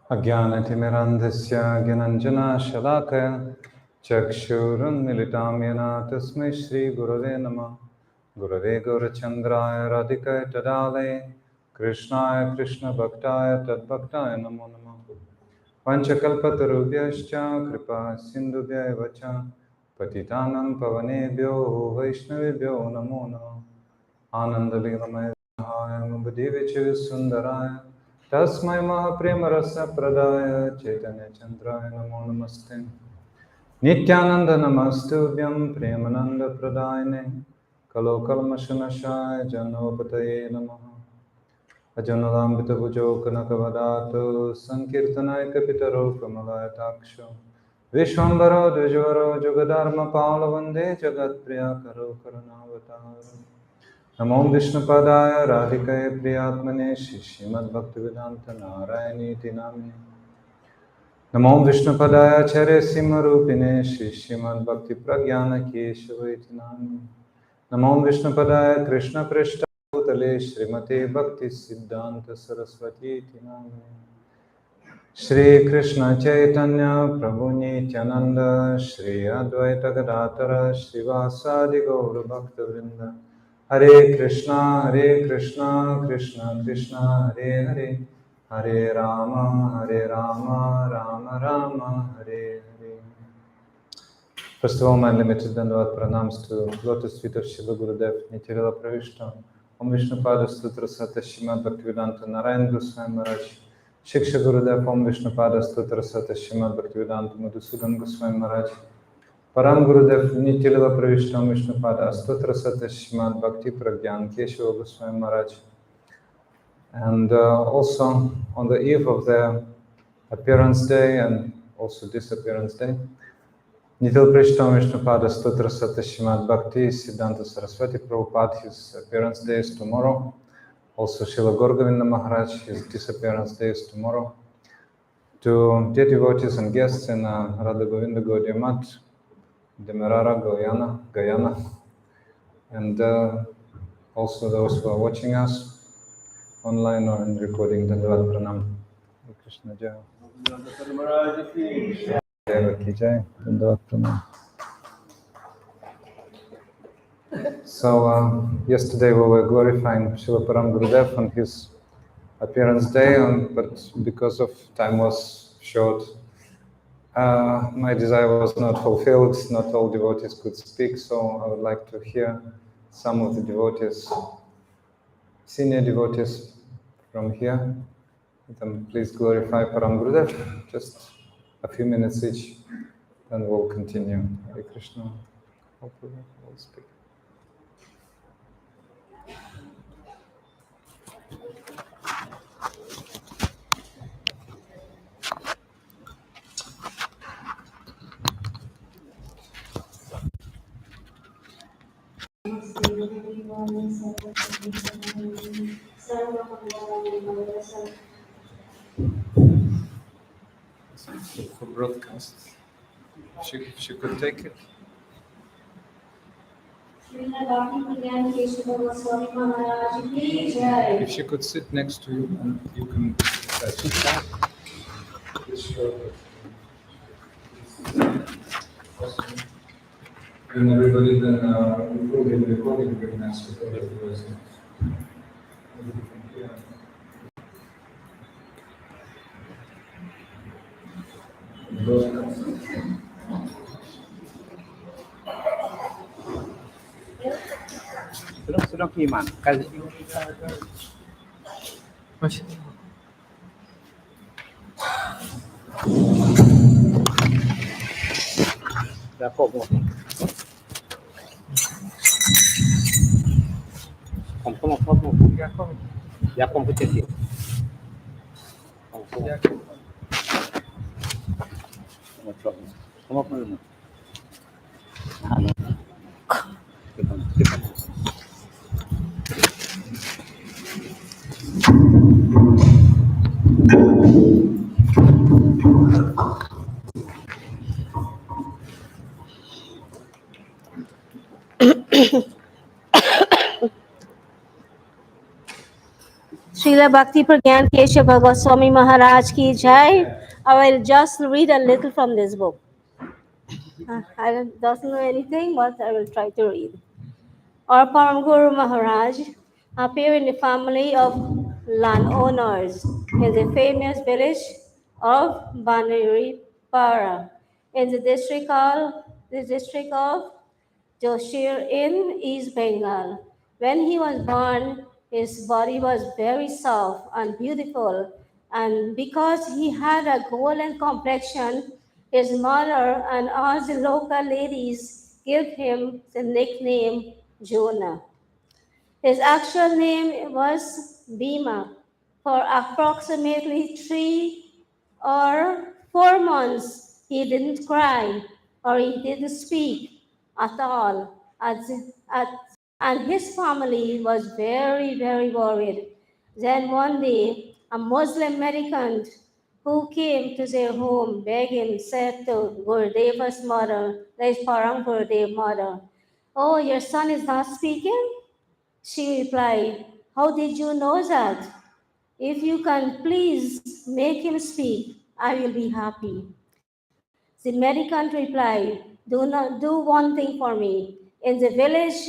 Ajnanatimirandhasya Gyananjana Shalakaya Chakshurunmilitam Yena Tasmai Shri Gurave Namah Gurave Gaurachandraya Radhikaya Tadale Krishnaya Krishna Bhaktaya Tadbhaktaya Namo Namah Panchakalpatarubhyascha Kripa Sindhubhya Vacha Patitanam Pavanebhyo Vaishnavebhyo Namo Namah Anandalilamaya Mubhadivichu Sundaraya Tasmai Mahaprema Rasa Pradaya Chaitanya Chandraya Namo Namaste Nityananda Namastubhyam Premananda Pradayane Kalo Kalmashanashaya Janopataye Namaha Ajanulambita Pujo Kanakavadato Sankirtanaya Kapitaro Kamalaya Taksho Vishwambaro Dvijvaro Jugadharma Paula Jagat Priya Karo Karanavatar Namo Vishnupadaya Radhikaya Priyatmane Srimad Bhaktivedanta Narayani Tinamine Namo Vishnupadaya Acharya Simarupine Srimad Bhakti Pragyana Kesava Tinamine Namo Vishnupadaya Krishna Prishta Bhutale Srimate Bhakti Siddhanta Saraswati Tinamine Shri Krishna Chaitanya Prabhu Nityananda Shri Advaita Gadadhara Srivasadi Gaura Bhakta Vrinda Hare Krishna Krishna Krishna Hare Hare Hare Rama Rama Rama Hare Hare. First of all, my limited Dandavat pranams to Lotus feet of Srila Gurudev, Nityalila Pravishta, Om Vishnupada Stutra Sata Srimad Bhaktivedanta Narayan Gosvami Maharaj, Shiksha Gurudev, Om Vishnupada Stutra Sata Srimad Bhaktivedanta Madhusudan Gosvami Maharaj, Paramgurudev, Nityalila Pravishta, Om Vishnupada Stutra Sata Srimad Bhakti Pragyan Kesava Gosvami Maharaj. And also on the eve of their appearance day and also disappearance day, Nityal Prishtam Vishnupada Stutra Sata Srimad Bhakti Siddhanta Saraswati Prabhupada, his appearance day is tomorrow. Also Srila Gauragovinda Maharaj, his disappearance day is tomorrow. To dear devotees and guests in Radha Govinda Gaudiya Math, Demerara, Guyana, and also those who are watching us online or in recording, Dandavat Pranam. Hare Krishna Jai. Deva Ki Jai. Dandavat Pranam. So yesterday we were glorifying Srila Paramgurudeva on his appearance day, but because of time was short, my desire was not fulfilled. Not all devotees could speak, so I would like to hear some of the devotees, senior devotees from here. Then please glorify Paramgurudeva, just a few minutes each, then we'll continue. Hare Krishna. Hopefully we'll speak. For broadcast, if she could take it. If she could sit next to you and you can touch it. And everybody then before the recording we can ask for the question. Sudah kiman kasi. Dapo mo. Como ya competitive. Como podemos? Srila Srila Bhakti Pragyan Kesava Gosvami Maharaj ki jai. I will just read a little from this book. Doesn't know anything, but I will try to read. Our Paramguru Maharaj appeared in the family of landowners in the famous village of Para in the district of Joshir in East Bengal. When he was born, his body was very soft and beautiful, and because he had a golden complexion, his mother and all the local ladies gave him the nickname Jonah. His actual name was Bhima. For approximately 3 or 4 months, he didn't cry or he didn't speak at all. And his family was very, very worried. Then one day, a Muslim mendicant who came to their home begging said to Gurudeva's mother, that is Paramgurudeva mother, "Oh, your son is not speaking?" She replied, "How did you know that? If you can please make him speak, I will be happy." The mendicant replied, "Do one thing for me. In the village,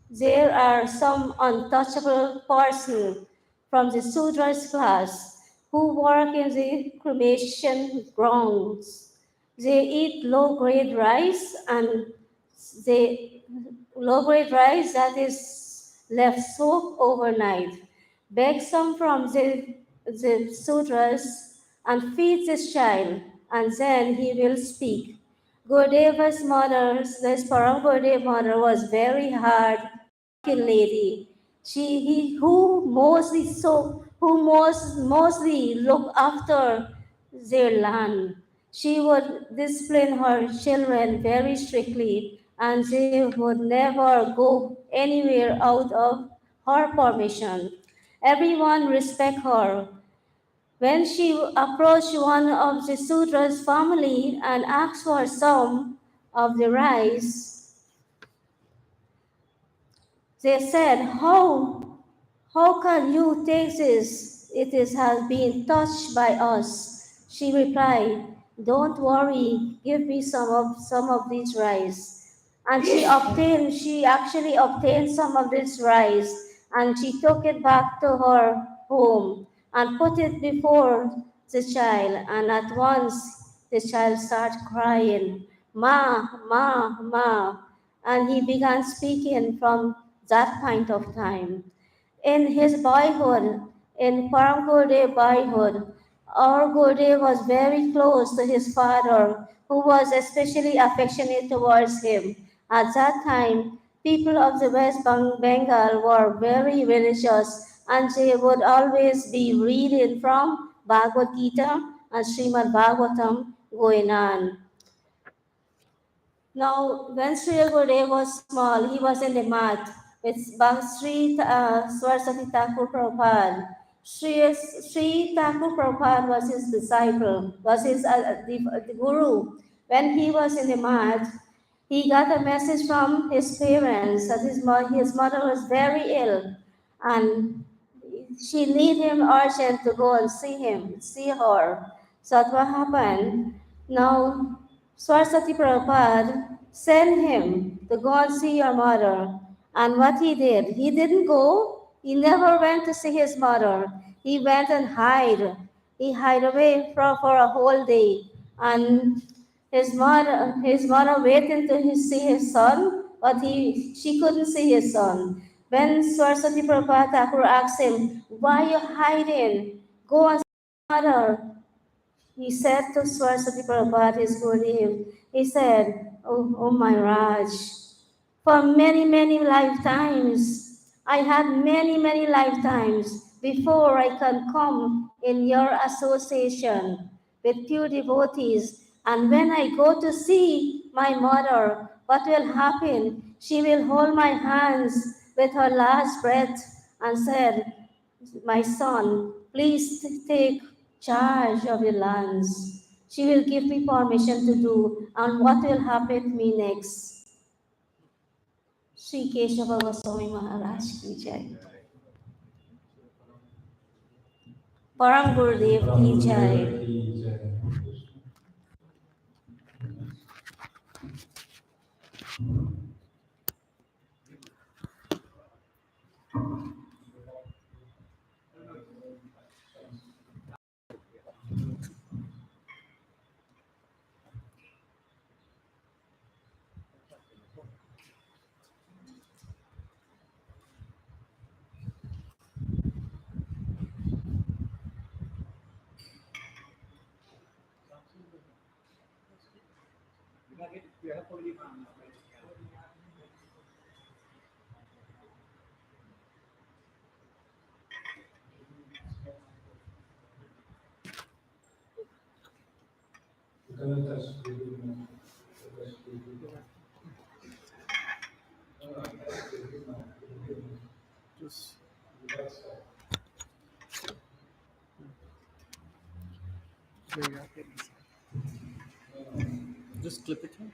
there are some untouchable persons from the Sudras class who work in the cremation grounds. They eat low-grade rice and they low-grade rice that is left soaked overnight. Beg some from the sutras and feed this child, and then he will speak." Gurudeva's mother, this Param Gurudev mother, was very hard lady. Who mostly look after their land. She would discipline her children very strictly, and they would never go anywhere out of her permission. Everyone respect her. When she approached one of the Sutra's family and asked for some of the rice, they said, How can you take this? Has been touched by us." She replied, "Don't worry, give me some of this rice." And she actually obtained some of this rice, and she took it back to her home and put it before the child, and at once the child started crying, "Ma, ma, ma," and he began speaking from that point of time. In his boyhood, in Param Gurudev boyhood, our Gurudev was very close to his father, who was especially affectionate towards him. At that time, people of the West Bengal were very religious, and they would always be reading from Bhagavad Gita and Srimad Bhagavatam going on. Now, when Sri Gurudev was small, he was in the mat with Sri Saraswati Thakur Prabhupada. Sri Thakur Prabhupada was his disciple, was the guru. When he was in the mat, he got a message from his parents that his mother was very ill, and she need him urgent to go and see her. So what happened? Now, Saraswati Prabhupada sent him to go and see your mother. And what he did, he didn't go. He never went to see his mother. He went and hid. He hid away for a whole day. And his mother waited to see his son, but she couldn't see his son. When Saraswati Prabhupada Thakur asked him, "Why are you hiding? Go and see your mother." He said to Saraswati Prabhupada, his Gurudev, he said, "Oh my Raj, for many, many lifetimes, I had many, many lifetimes before I can come in your association with pure devotees. And when I go to see my mother, what will happen? She will hold my hands with her last breath and said, 'My son, please take charge of your lands.' She will give me permission to do, and what will happen to me next?" Sri Kesava Goswami Maharaj ki jai. Paramgurudeva ki jai. Just clip it here.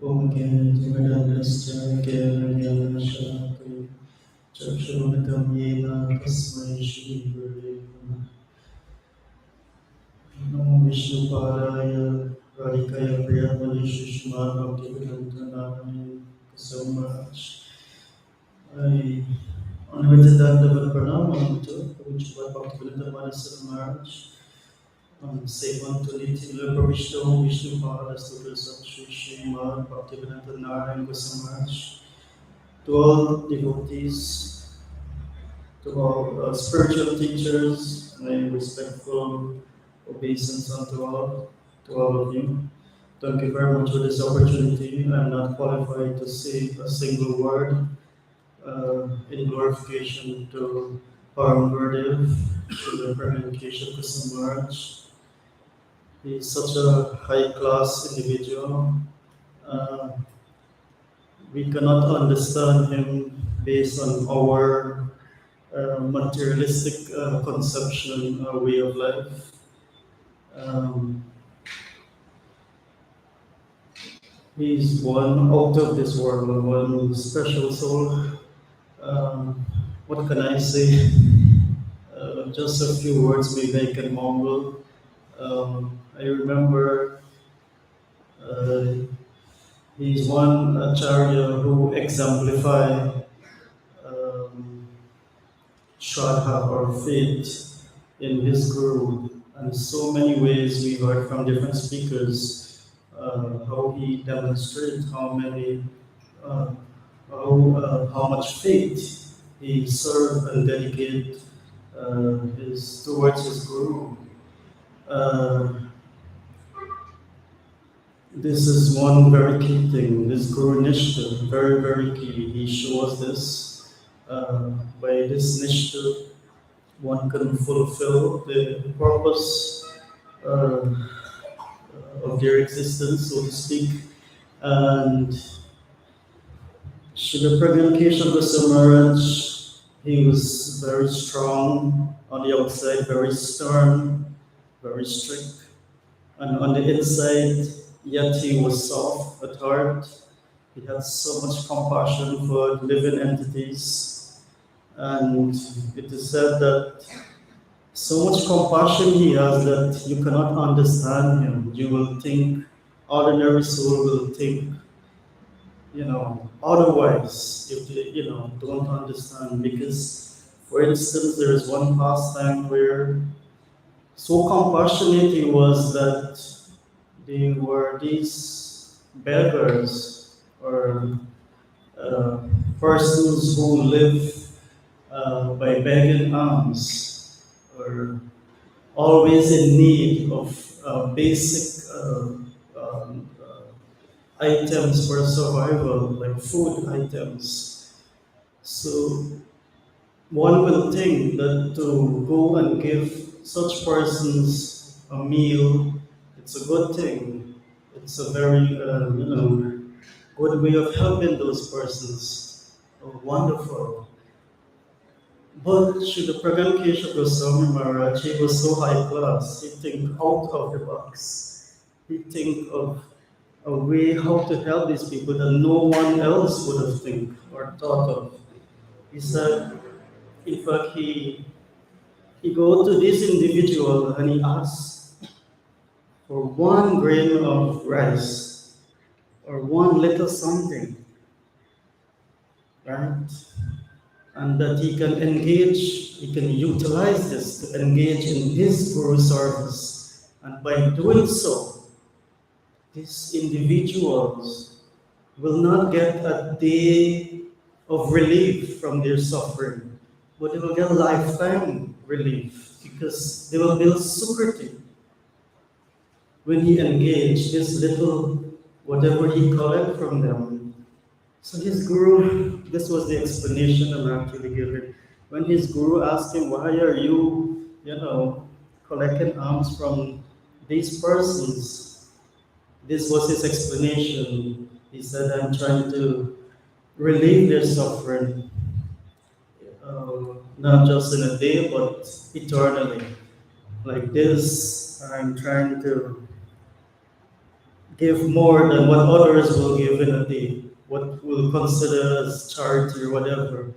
Om Gyananascha Gyananashakti Chakshuramatam Yena Tasmai Shri Gurave Namah. Namo Vishnupadaya Radhikaya Priyamani Srimad Bhakti Kesava. I unlimited Dandavat Pranam to Upadesavali Bhakti Maharaj. Sevan to Nitya Pravishto Vishnu Maharaja to Srimad Bhakti Maharaj. To all devotees, to all spiritual teachers, my respectful obeisance unto all of you. Thank you very much for this opportunity. I'm not qualified to say a single word in glorification to Paramgurudeva, Srila Paramgurudeva Maharaj. He is such a high-class individual. We cannot understand him based on our materialistic conception or way of life. He's one out of this world, one special soul. What can I say? Just a few words maybe I can mumble. I remember he's one acharya who exemplified Shraddha or faith in his guru. And so many ways we heard from different speakers how he demonstrated how much faith he served and dedicated towards his guru. This is one very key thing, this Guru Nishta, very, very key. He shows this. By this Nishta, one can fulfill the purpose of their existence, so to speak. And Srila Paramgurudeva Maharaj, he was very strong on the outside, very stern, very strict. And on the inside, yet he was soft at heart. He had so much compassion for living entities. And it is said that so much compassion he has that you cannot understand him. You will think, ordinary soul will think, otherwise, if you don't understand. Because, for instance, there is one pastime where so compassionate he was that they were these beggars or persons who live by begging alms or always in need of basic items for survival, like food items. So one will think that to go and give such persons a meal, it's a good thing. It's a very good way of helping those persons. Oh, wonderful. But Srila Paramgurudeva Gosvami Maharaj, he was so high class. He think out of the box. he think of a way how to help these people that no one else would have think or thought of. He said, in fact, he go to this individual and he asks for 1 grain of rice or 1 little something, right? And that he can engage, he can utilize this to engage in his Guru service. And by doing so, these individuals will not get a day of relief from their suffering, but they will get lifetime relief because they will build sukriti. When he engaged this little, whatever he collect from them. So his guru, this was the explanation I'm actually giving. When his guru asked him, why are you, collecting alms from these persons? This was his explanation. He said, I'm trying to relieve their suffering, not just in a day, but eternally. Like this, I'm trying to give more than what others will give in a day, what we'll consider as charity or whatever.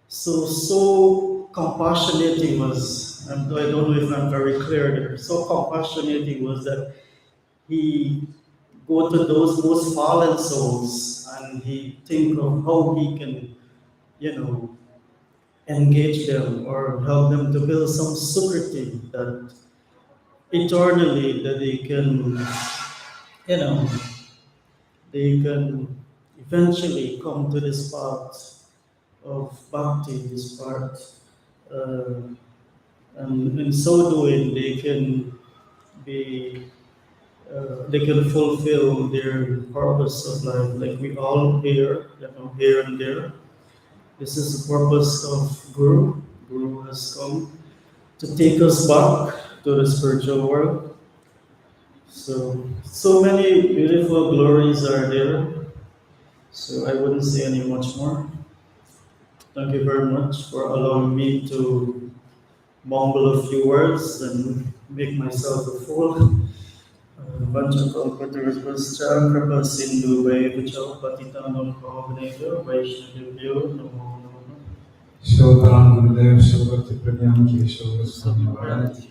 So compassionate he was. I don't know if I'm very clear there. So compassionate he was that he go to those most fallen souls and he think of how he can, engage them or help them to build some sukriti that eternally that they can, they can eventually come to this path of bhakti, this path, and in so doing they can be, they can fulfill their purpose of life, like we all here, here and there. This is the purpose of Guru. Guru has come to take us back to the spiritual world. So many beautiful glories are there. So I wouldn't say any much more. Thank you very much for allowing me to mumble a few words and make myself a fool. Vanchakalpatarvascha kripa sindhu vaivachal patitanam pavanebhyo vaishnavibhyo namo namo. Srila Paramgurudeva, Srila Bhakti Prajnana Kesava Gosvami Maharaja.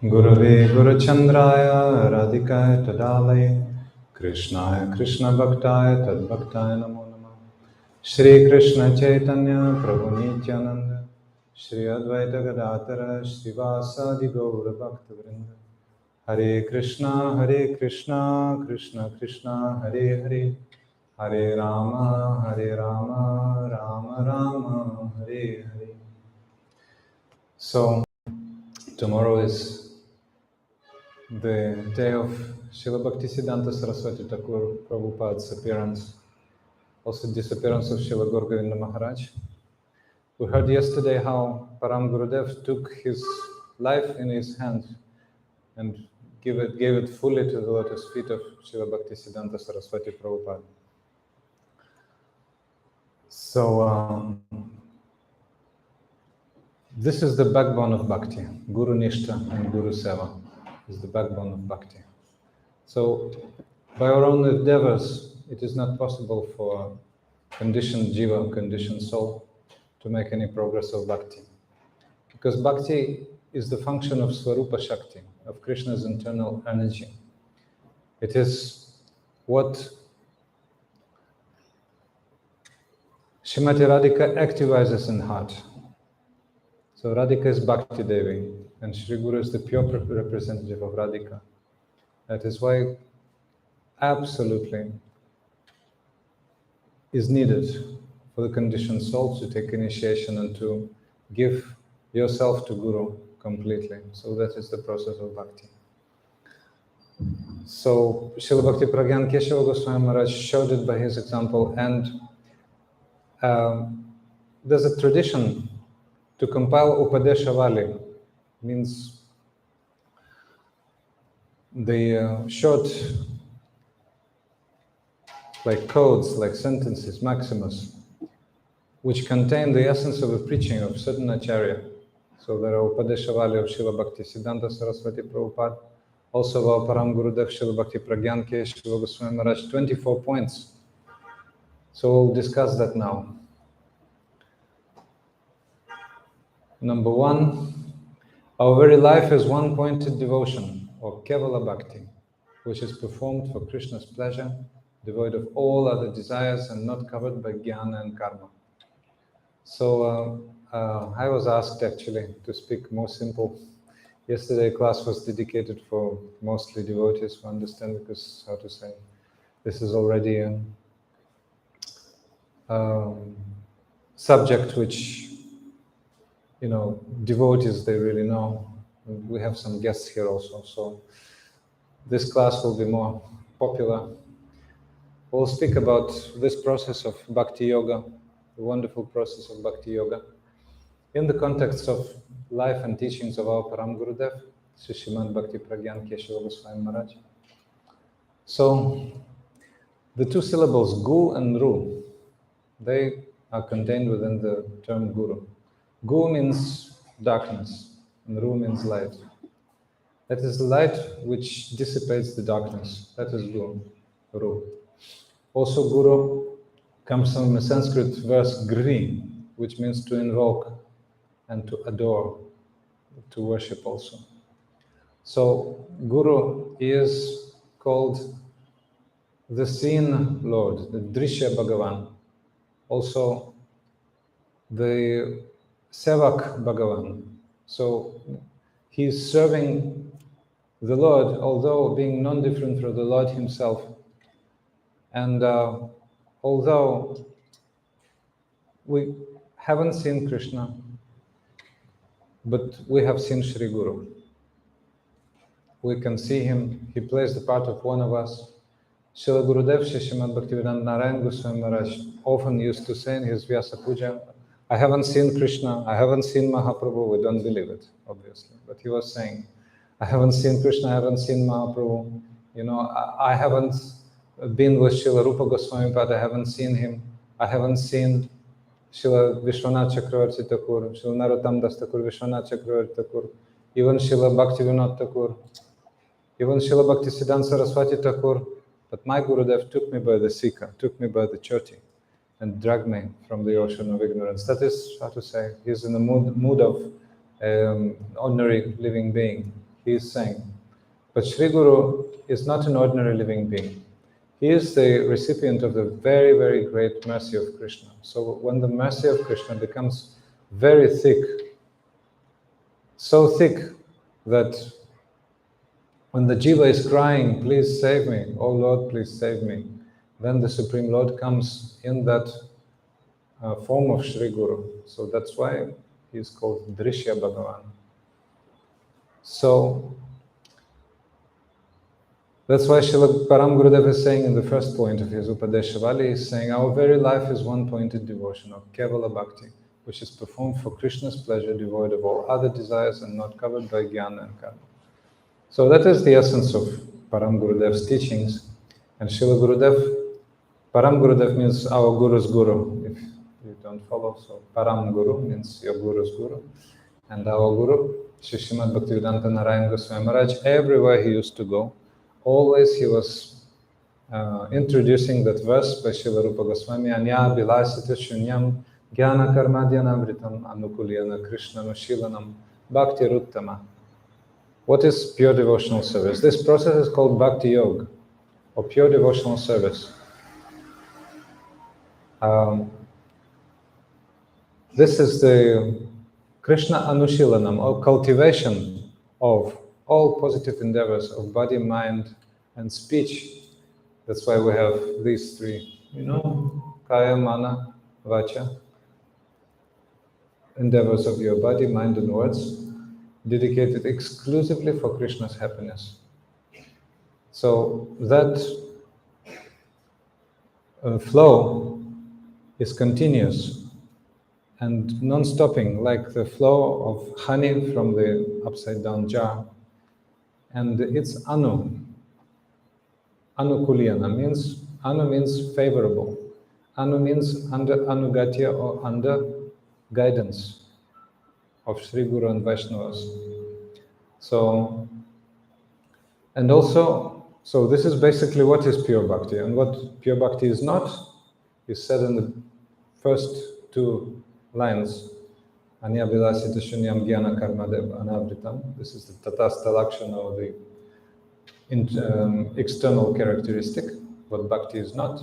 Gurave Guruchandraya Radhikaya Tadalaya Krishnaya Krishna Bhaktaya Tadbhaktaya Namo Namah Shri Krishna Chaitanya Prabhu Nityananda Shri Advaita Gadadhara Srivasadi Gaura Bhakta Vrinda Hare Krishna Krishna Krishna Hare Hare Hare Rama Rama Rama Hare Hare. So tomorrow is the day of Srila Bhaktisiddhanta Saraswati Thakur Prabhupada's appearance, also disappearance of Srila Gaur Govinda Maharaj. We heard yesterday how Paramgurudeva took his life in his hands and gave it fully to the lotus feet of Srila Bhaktisiddhanta Saraswati Prabhupada. So this is the backbone of Bhakti. Guru Nishta and Guru Seva is the backbone of Bhakti. So by our own endeavors, it is not possible for conditioned jiva, conditioned soul, to make any progress of Bhakti. Because Bhakti is the function of Swarupa Shakti, of Krishna's internal energy. It is what Srimati Radhika activizes in heart. So Radhika is Bhakti Devi, and Shri Guru is the pure representative of Radhika. That is why absolutely is needed for the conditioned soul to take initiation and to give yourself to Guru completely. So that is the process of Bhakti. So Srila Bhakti Prajnana Kesava Goswami Maharaj showed it by his example, and there's a tradition to compile Upadesavali, means the short, like codes, like sentences, maximus, which contain the essence of the preaching of certain acharya. So there are Upadesavali of Srila Bhakti Siddhanta Saraswati Prabhupada, also of our Paramgurudeva Srila Bhakti Prajnana Srila Gosvami Maharaja, 24 points. So we'll discuss that now. Number one, our very life is one-pointed devotion, or Kevala Bhakti, which is performed for Krishna's pleasure, devoid of all other desires and not covered by jnana and karma. So I was asked actually to speak more simple. Yesterday class was dedicated for mostly devotees who understand, because, how to say, this is already a subject which, devotees, they really know. We have some guests here also, so this class will be more popular. We'll speak about this process of Bhakti Yoga, the wonderful process of Bhakti Yoga, in the context of life and teachings of our Paramgurudeva, Srimad Bhakti Prajnana Kesava Gosvami Maharaja. So, the two syllables Gu and Ru, they are contained within the term Guru. Gu means darkness, and Ru means light. That is the light which dissipates the darkness. That is Ru. Also, Guru comes from a Sanskrit verse Gri, which means to invoke and to adore, to worship also. So, Guru is called the seen Lord, the Drishya Bhagavan. Also, the Sevak Bhagavan. So, he is serving the Lord, although being non-different from the Lord himself. And although we haven't seen Krishna, but we have seen Shri Guru. We can see him. He plays the part of one of us. Srila Gurudev Srimad Bhaktivedanta Narayana Goswami Maharaj often used to say in his Vyasa Puja, I haven't seen Krishna, I haven't seen Mahaprabhu. We don't believe it, obviously. But he was saying, I haven't seen Krishna, I haven't seen Mahaprabhu. I haven't been with Srila Rupa Goswami, but I haven't seen him. I haven't seen Srila Vishwanath Chakravarti Thakur, Srila Narottam Das Thakur, Vishwanath Chakravarti Thakur, even Srila Bhakti Vinod Thakur, even Srila Bhakti Siddhanta Saraswati Thakur. But my Gurudev took me by the Sika, took me by the Choti, and dragged me from the ocean of ignorance. That is, how to say, he's in the mood of ordinary living being. He is saying. But Shri Guru is not an ordinary living being. He is the recipient of the very, very great mercy of Krishna. So when the mercy of Krishna becomes very thick, so thick that when the jiva is crying, please save me, oh Lord, please save me, then the Supreme Lord comes in that form of Shri Guru. So that's why he is called Drishya Bhagavan. So that's why Srila Paramgurudeva is saying in the first point of his Upadesavali, he is saying, our very life is one-pointed devotion of Kevala Bhakti, which is performed for Krishna's pleasure, devoid of all other desires and not covered by jnana and karma. So that is the essence of Paramgurudeva's teachings. And Srila Gurudev, Paramgurudev means our Guru's Guru, if you don't follow. So Param Guru means your Guru's Guru. And our Guru, Srimad Bhaktivedanta Narayana Goswami Maharaj, everywhere he used to go, always he was introducing that verse by Srila Rupa Goswami, Anya Bilasita Shunyam Jnana Karmadhyanavritam Anukulyana Krishna Nushilanam Bhakti Ruttama. What is pure devotional service? This process is called Bhakti Yoga, or pure devotional service. This is the Krishna Anushilanam, or cultivation of all positive endeavors of body, mind, and speech. That's why we have these three, Kaya, Mana, Vacha, endeavors of your body, mind, and words, dedicated exclusively for Krishna's happiness. So that flow is continuous, and non-stopping, like the flow of honey from the upside-down jar. And it's anu. Anukulyana means, anu means favorable. Anu means under anugatya or under guidance of Sri Guru and Vaishnavas. So, and also, so this is basically what is pure bhakti, and what pure bhakti is not is said in the first two lines. Anya vilasita shunyam jnana karmadev anavritam. This is the tatastha lakshana, or the external characteristic, what bhakti is not.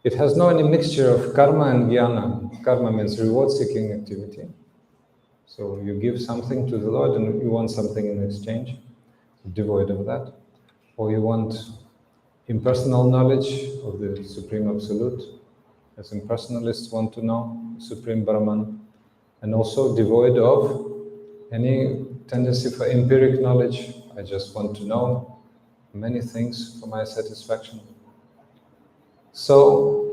It has no any mixture of karma and jnana. Karma means reward-seeking activity. So you give something to the Lord and you want something in exchange, devoid of that. Or you want impersonal knowledge of the Supreme Absolute, as impersonalists want to know Supreme Brahman, and also devoid of any tendency for empiric knowledge. I just want to know many things for my satisfaction. So,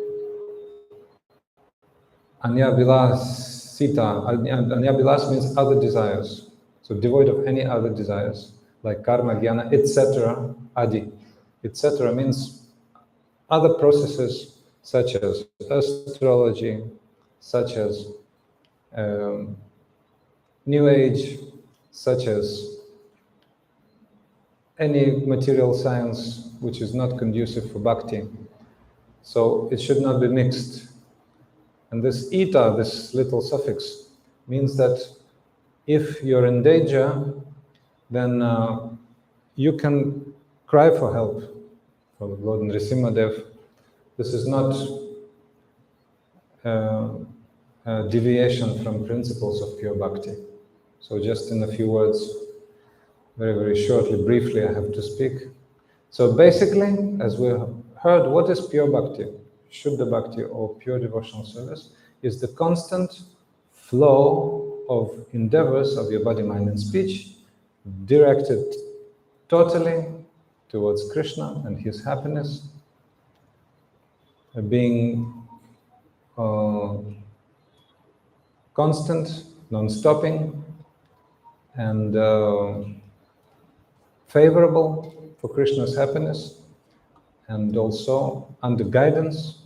Anya Vilasita, Anya Vilas means other desires. So devoid of any other desires, like karma, jnana, etc., adi. Etc. means other processes such as astrology, such as New Age, such as any material science which is not conducive for bhakti. So it should not be mixed. And this ita, this little suffix, means that if you're in danger, then you can cry for help from Lord Nrsimhadev. This is not a deviation from principles of pure bhakti. So just in a few words, very, very shortly, briefly, I have to speak. So basically, as we heard, what is pure bhakti? Shuddha bhakti, or pure devotional service, is the constant flow of endeavors of your body, mind, and speech directed totally towards Krishna and his happiness, being constant, non-stopping, and favorable for Krishna's happiness, and also under guidance,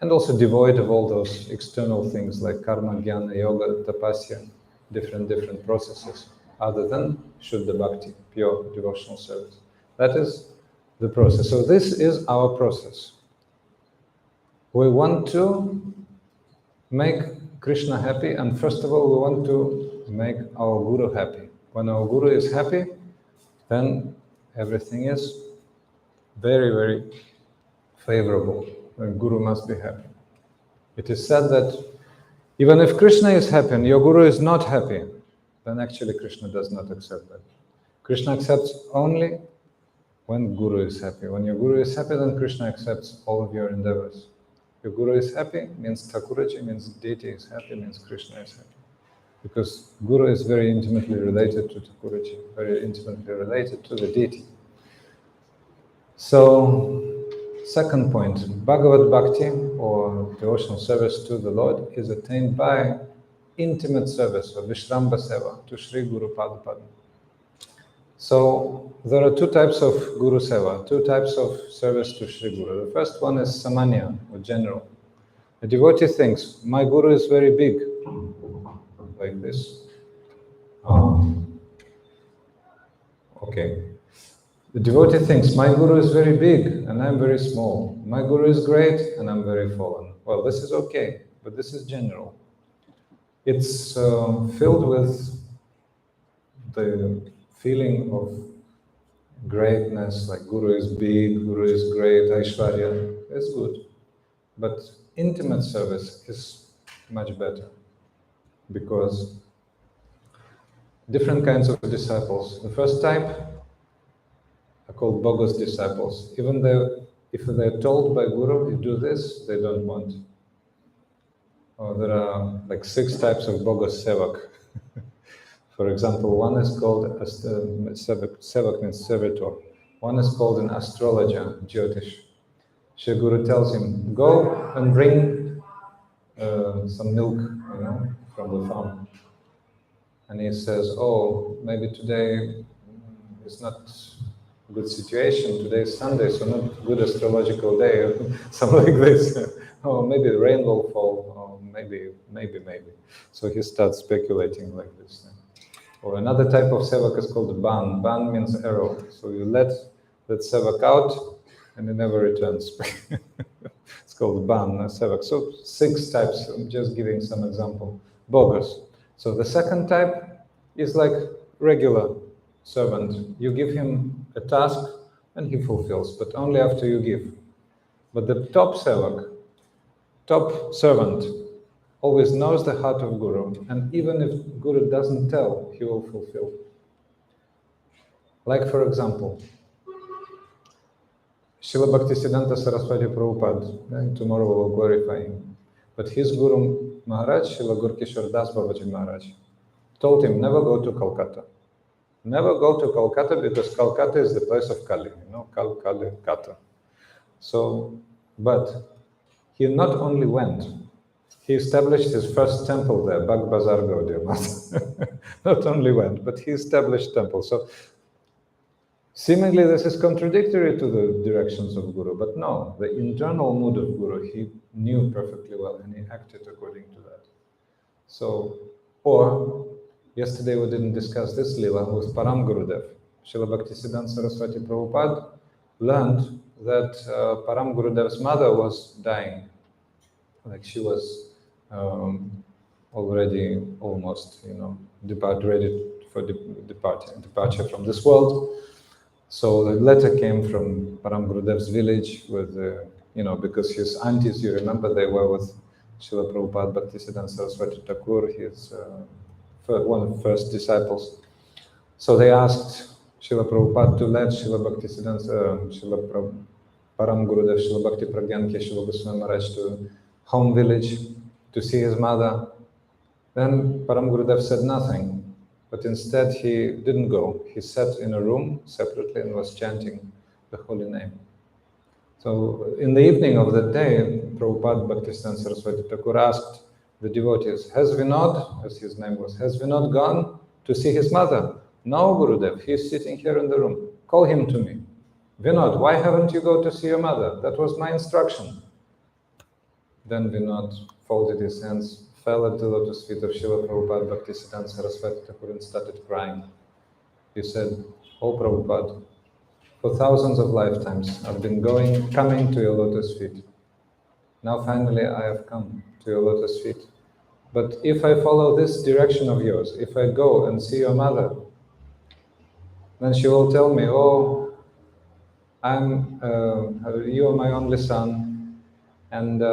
and also devoid of all those external things like karma, jnana, yoga, tapasya, different processes, other than Shuddha Bhakti, pure devotional service. That is the process. So this is our process. We want to make Krishna happy, and first of all, we want to make our Guru happy. When our Guru is happy, then everything is very, very favorable. The Guru must be happy. It is said that even if Krishna is happy and your Guru is not happy, then actually Krishna does not accept that. Krishna accepts only when Guru is happy. When your Guru is happy, then Krishna accepts all of your endeavors. Your Guru is happy, means Thakuraji, means deity is happy, means Krishna is happy. Because Guru is very intimately related to Thakuraji, very intimately related to the deity. So, second point, Bhagavad Bhakti, or devotional service to the Lord, is attained by intimate service, or Vishramba Seva, to Sri Guru Pada. So, there are two types of Guru Seva, two types of service to Sri Guru. The first one is Samanya, or general. A devotee thinks, my Guru is very big, like this. Okay. The devotee thinks, my Guru is very big and I'm very small. My Guru is great and I'm very fallen. Well, this is okay, but this is general. It's filled with the feeling of greatness, like Guru is big, Guru is great, Aishwarya is good. But intimate service is much better, because different kinds of disciples. The first type are called bogus disciples. Even though if they're told by Guru, you do this, they don't want. Or there are like 6 types of bogus sevak. For example, one is called sevak means servitor. One is called an astrologer, Jyotish. Shri Guru tells him, go and bring some milk, from the farm. And he says, oh, maybe today is not a good situation. Today is Sunday, so not good astrological day, or something like this. Oh, maybe rain will fall, or maybe. So he starts speculating like this. Or another type of sevak is called ban. Ban means arrow. So you let that sevak out, and it never returns. It's called ban, sevak. So 6 types. I'm just giving some example. Bogus. So the second type is like regular servant. You give him a task and he fulfills, but only after you give. But the top sevak, top servant, always knows the heart of Guru, and even if Guru doesn't tell, he will fulfill. Like, for example, Srila Bhaktisiddhanta Saraswati Prabhupada, and tomorrow we will glorify him. But his Guru Maharaj, Srila Gurkishore Das Babaji Maharaj, told him never go to Calcutta. Never go to Calcutta because Calcutta is the place of Kali, Kali, Kata. So, but he not only went, he established his first temple there, Bag Bazar Gaudiya Mata. Not only went, but he established temple. So, seemingly this is contradictory to the directions of Guru, but no, the internal mood of Guru, he knew perfectly well and he acted according to that. So, or, yesterday we didn't discuss this lila with Paramgurudeva. Srila Bhaktisiddhanta Saraswati Prabhupada learned that Paramgurudeva's mother was dying. Like she was already almost, ready for departure from this world. So the letter came from Paramgurudeva's village with, because his aunties, you remember, they were with Srila Prabhupada, Bhaktisiddhanta Saraswati Thakur, his one of the first disciples. So they asked Srila Prabhupada to let Srila Bhaktisiddhanta, Srila Paramgurudeva, Srila Bhakti Pragyanki, Srila Gosvami Maharaj to home village to see his mother. Then Paramgurudev said nothing, but instead he didn't go. He sat in a room separately and was chanting the holy name. So in the evening of that day, Prabhupada Bhaktisiddhanta Saraswati Thakur asked the devotees, has Vinod, as his name was, has Vinod gone to see his mother? No, Gurudev, he's sitting here in the room. Call him to me. Vinod, why haven't you go to see your mother? That was my instruction. Then Vinod folded his hands, fell at the lotus feet of Srila Prabhupada Bhaktisiddhanta Saraswati Thakur and started crying. He said, oh Prabhupada, for thousands of lifetimes I've been coming to your lotus feet. Now finally I have come to your lotus feet. But if I follow this direction of yours, if I go and see your mother, then she will tell me, oh, you are my only son, and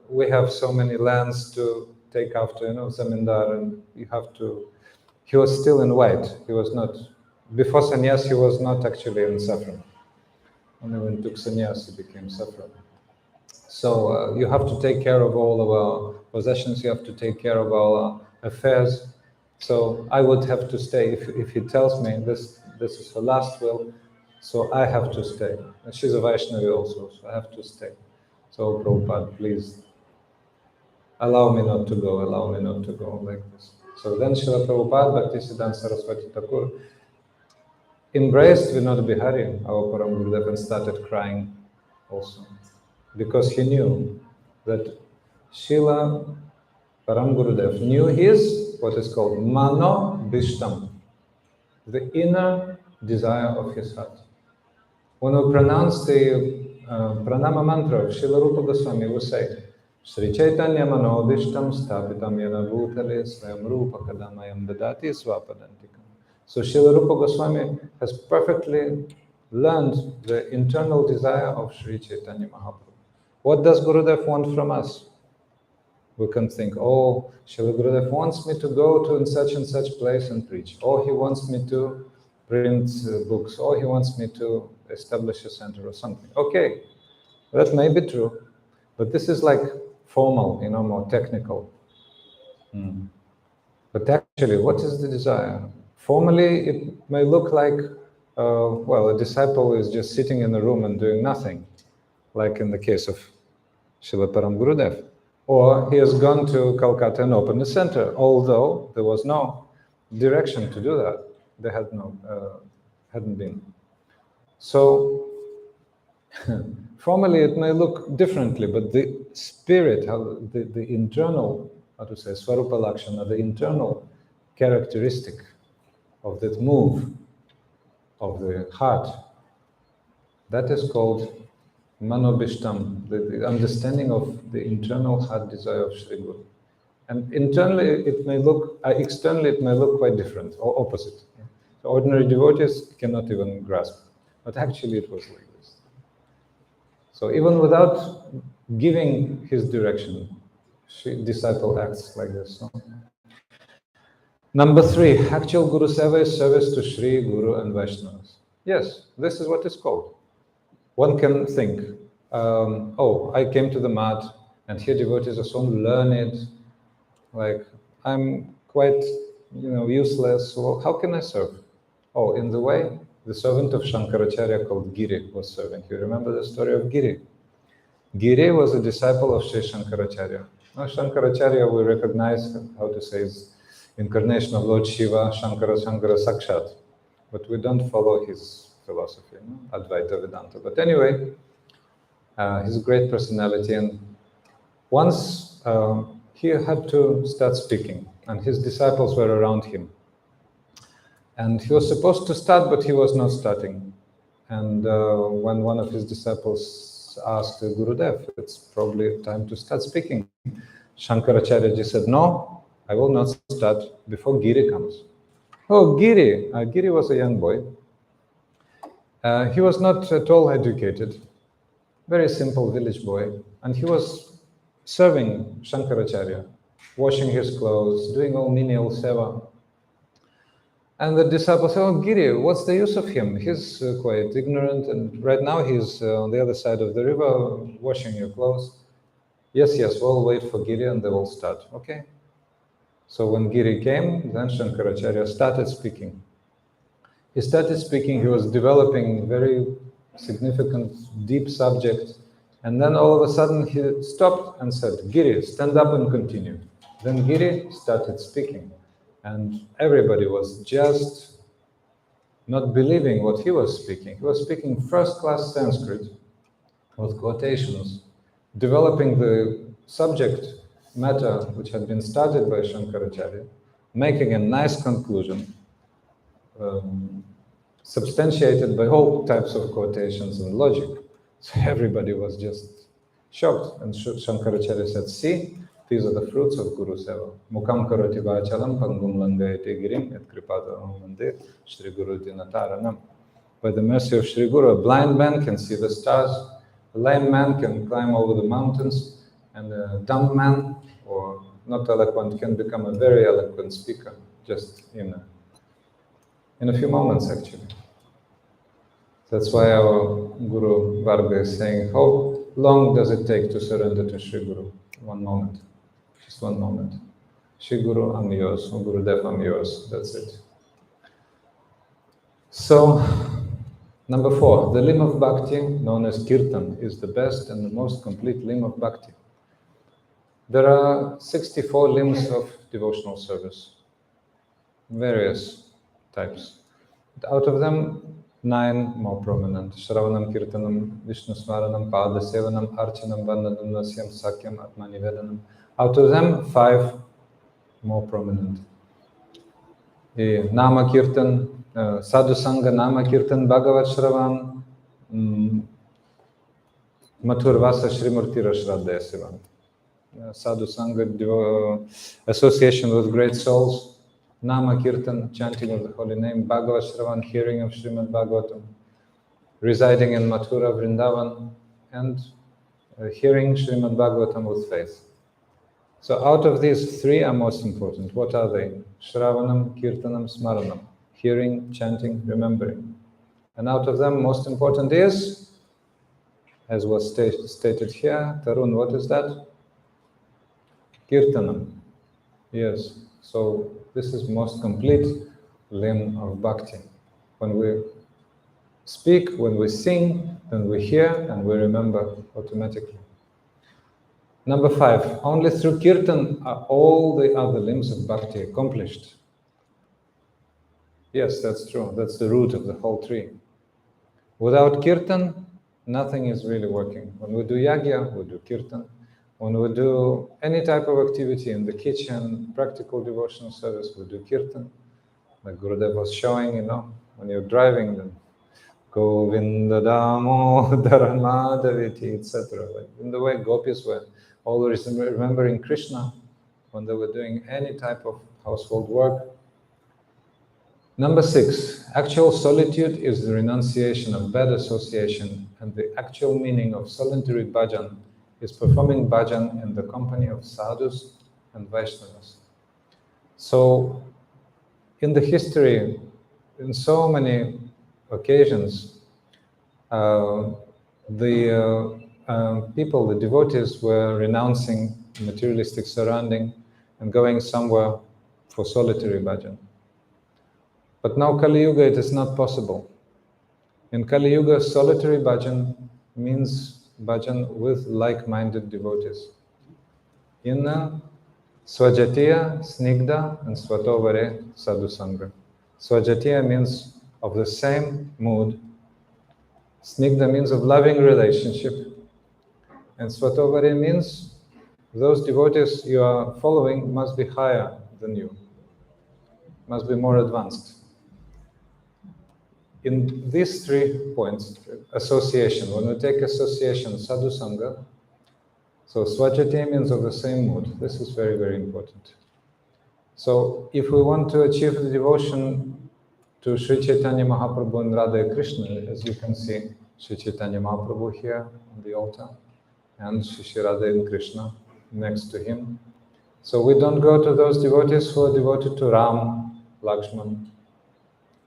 we have so many lands to take after, Zamindar, and you have to... He was still in white. He was not... Before sannyas, he was not actually in saffron. Only when he took sannyas, he became saffron. So you have to take care of all of our possessions, you have to take care of our affairs. So I would have to stay. If he tells me this is her last will, so I have to stay. And she's a Vaishnavi also, so I have to stay. So Prabhupada, please, allow me not to go, like this. So then Srila Prabhupada, Bhaktisiddhanta Saraswati Thakur, embraced Vinod Bihari, our Paramgurudeva, and started crying also. Because he knew that Srila Paramgurudeva knew his, what is called Mano Bhishtam, the inner desire of his heart. When we pronounce the pranama mantra of Srila Rupa Goswami, we say, Sri Chaitanya Mano Bhishtam Stapitam Yana Bhutale Swayam Rupa Kadamayam Dadati Swapadantikam. So Srila Rupa Goswami has perfectly learned the internal desire of Sri Chaitanya Mahaprabhu. What does Gurudev want from us? We can think, oh, Srila Gurudev wants me to go to such and such place and preach. Or he wants me to print books. Or he wants me to establish a center or something. Okay, that may be true. But this is like formal, more technical. But actually, what is the desire? Formally, it may look like, a disciple is just sitting in a room and doing nothing, like in the case of Srila Paramgurudeva. Or he has gone to Calcutta and opened a center, although there was no direction to do that. There hadn't been. So formally it may look differently, but the spirit, the internal, how to say, Swarupa Lakshana, the internal characteristic of that move of the heart, that is called Manobishtam, the understanding of the internal heart desire of Sri Guru. And internally it may look, externally it may look quite different or opposite. So ordinary devotees cannot even grasp, but actually it was like this. So even without giving his direction, disciple acts like this. So. Number 3, actual Guru Seva is service to Sri, Guru and Vaishnavas. Yes, this is what it's called. One can think, oh, I came to the mat and here devotees are so learned, like I'm quite, useless, so how can I serve? Oh, in the way, the servant of Shankaracharya called Giri was serving. You remember the story of Giri? Giri was a disciple of Sri Shankaracharya. Now Shankaracharya we recognize, how to say, is incarnation of Lord Shiva, Shankara Sakshat, but we don't follow his philosophy, Advaita Vedanta. But anyway, he's a great personality, and once he had to start speaking, and his disciples were around him. And he was supposed to start, but he was not starting. And when one of his disciples asked Gurudev, it's probably time to start speaking, Shankaracharya ji said, no, I will not start before Giri comes. Oh, Giri! Giri was a young boy. He was not at all educated, very simple village boy, and he was serving Shankaracharya, washing his clothes, doing all menial seva. And the disciples said, oh, Giri, what's the use of him? He's quite ignorant, and right now he's on the other side of the river washing your clothes. Yes, we'll wait for Giri and they will start. Okay. So when Giri came, then Shankaracharya started speaking. He started speaking, he was developing very significant, deep subject, and then all of a sudden he stopped and said, Giri, stand up and continue. Then Giri started speaking, and everybody was just not believing what he was speaking. He was speaking first-class Sanskrit with quotations, developing the subject matter which had been started by Shankaracharya, making a nice conclusion, substantiated by all types of quotations and logic. So everybody was just shocked. And Shankaracharya said, see, these are the fruits of Guru Seva. Mukam karoti vachalam pangum langayate girim et kripatam mandir Shri Guru dinataranam. By the mercy of Shri Guru, a blind man can see the stars, a lame man can climb over the mountains, and a dumb man, or not eloquent, can become a very eloquent speaker, just in a few moments, actually. That's why our Guru Varga is saying, how long does it take to surrender to Shri Guru? 1 moment, just 1 moment. Shri Guru, I'm yours, or Gurudev, I'm yours, that's it. So, number 4, the limb of Bhakti, known as Kirtan, is the best and the most complete limb of Bhakti. There are 64 limbs of devotional service, various types. Out of them, 9 more prominent. Shravanam, Kirtanam, Vishnu Smaranam, Upadesavali, Archanam, Vandanam, Nasyam, Sakyam, Atmanivedanam. Out of them, 5 more prominent. Nama Kirtan, Sadhu Sangha, Nama Kirtan, Bhagavat Shravan, Mathurvasa, Srimurti Rashradaya Sivan. Sadhu Sangha, association with great souls, Nama Kirtan, chanting of the holy name, Bhagavat Shravan, hearing of Srimad Bhagavatam, residing in Mathura, Vrindavan, and hearing Srimad Bhagavatam with faith. So out of these 3 are most important. What are they? Shravanam, Kirtanam, Smaranam. Hearing, chanting, remembering. And out of them, most important is, as was stated here, Tarun, what is that? Kirtanam. Yes. So this is most complete limb of Bhakti. When we speak, when we sing, then we hear and we remember automatically. Number 5, only through kirtan are all the other limbs of bhakti accomplished. Yes, that's true. That's the root of the whole tree. Without kirtan, nothing is really working. When we do yagya, we do kirtan. When we do any type of activity in the kitchen, practical devotional service, we do kirtan. Like Gurudev was showing, when you're driving, then Govinda Damodara Madhaviti, etc. Like in the way gopis were always remembering Krishna when they were doing any type of household work. Number 6, actual solitude is the renunciation of bad association, and the actual meaning of solitary bhajan is performing bhajan in the company of sadhus and Vaishnavas. So, in the history, in so many occasions, the devotees were renouncing materialistic surrounding and going somewhere for solitary bhajan. But now Kali Yuga, it is not possible. In Kali Yuga, solitary bhajan means bhajan with like-minded devotees. In Swajatiya, Snigdha, and Svatovare Sadhu Sangha. Swajatiya means of the same mood. Snigdha means of loving relationship. And Svatovare means those devotees you are following must be higher than you, must be more advanced. In these 3 points, association, when we take association, sadhu sangha, so swajati means of the same mood. This is very, very important. So if we want to achieve the devotion to Sri Chaitanya Mahaprabhu and Radha Krishna, as you can see, Sri Chaitanya Mahaprabhu here on the altar, and Sri Radha and Krishna next to him. So we don't go to those devotees who are devoted to Ram, Lakshman,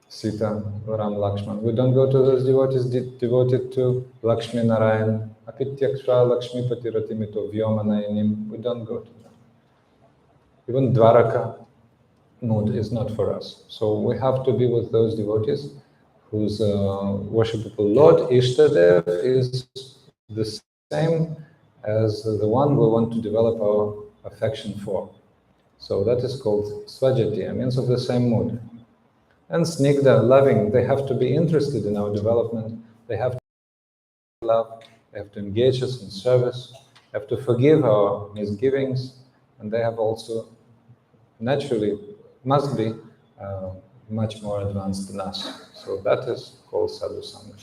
Sita, Ram, Lakshman. We don't go to those devotees devoted to Lakshmi Narayan, Apityaksha Lakshmi Patiratimito Vyomanayanim. We don't go to them. Even Dwaraka mood is not for us. So we have to be with those devotees whose worshipable Lord Ishtadev is the same as the one we want to develop our affection for. So that is called Swajati, means of the same mood. And Snigdha, loving, they have to be interested in our development. They have to love, they have to engage us in service, have to forgive our misgivings, and they have also naturally must be much more advanced than us. So that is called Sadhu Sangha.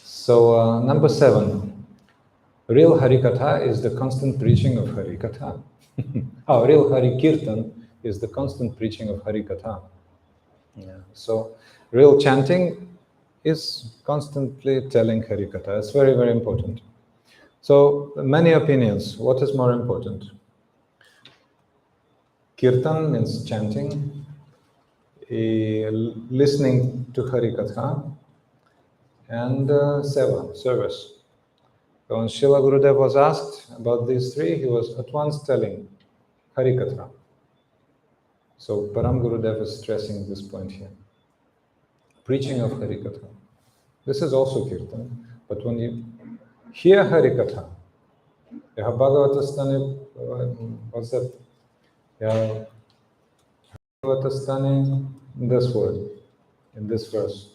So number 7, real Harikatha is the constant preaching of Harikatha. Real Hari Kirtan is the constant preaching of Harikatha. Yeah. So real chanting is constantly telling Harikatha. It's very, very important. So many opinions. What is more important? Kirtan means chanting, listening to Harikatha, and seva, service. So when Srila Gurudev was asked about these 3, he was at once telling Harikatha. So Paramgurudeva is stressing this point here. Preaching of Harikatha. This is also Kirtan, but when you hear Harikatha, you have Bhagavatastani, what's that? Yeah, Bhagavatastani, in this word, in this verse.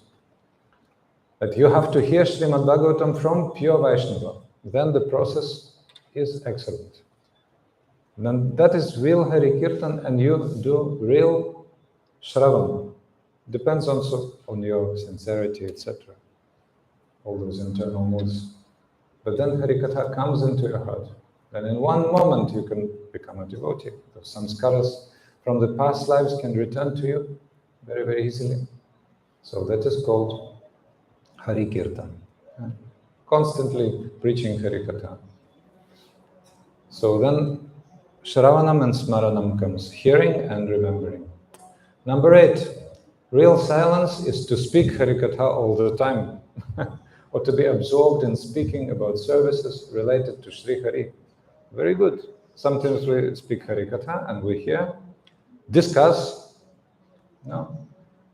That you have to hear Srimad Bhagavatam from pure Vaishnava. Then the process is excellent. Then that is real Hari Kirtan, and you do real Shravan. Depends also on your sincerity, etc. All those internal moods. But then Harikatha comes into your heart. Then in one moment you can become a devotee. The samskaras from the past lives can return to you very, very easily. So that is called Hari Kirtan. Constantly preaching Harikatha. So then Shravanam and Smaranam comes, hearing and remembering. Number 8, real silence is to speak Harikatha all the time, or to be absorbed in speaking about services related to Sri Hari. Very good. Sometimes we speak Harikatha and we hear, discuss,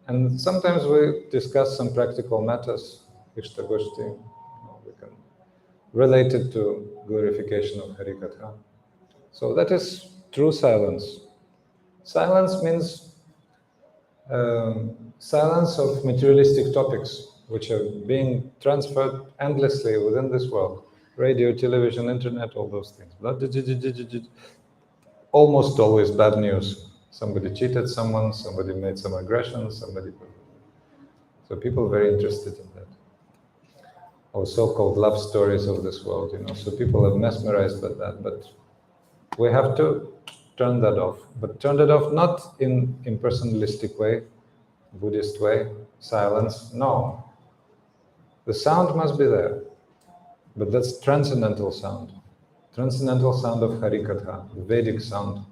and sometimes we discuss some practical matters, Ishtagoshti. We can related to glorification of Harikatha. So that is true silence. Silence means silence of materialistic topics, which are being transferred endlessly within this world. Radio, television, internet, all those things. Almost always bad news. Somebody cheated someone, somebody made some aggressions, somebody... So people are very interested in that. Or so-called love stories of this world, So people are mesmerized by that, but we have to turn that off. But turn it off not in impersonalistic way, Buddhist way, silence, no. The sound must be there, but that's transcendental sound. Transcendental sound of Harikatha, the Vedic sound.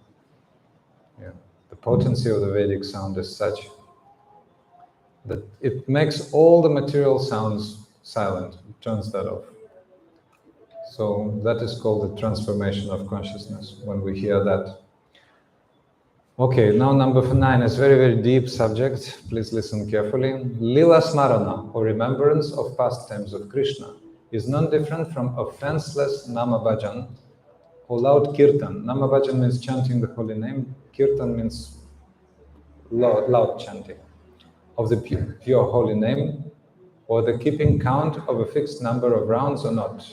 Yeah. The potency of the Vedic sound is such that it makes all the material sounds silent, it turns that off. So that is called the transformation of consciousness, when we hear that. Okay, now number 9 is very, very deep subject. Please listen carefully. Lila Smarana, or remembrance of pastimes of Krishna, is non-different from offenseless Nama Bhajan or loud Kirtan. Nama Bhajan means chanting the holy name. Kirtan means loud chanting of the pure holy name, or the keeping count of a fixed number of rounds or not.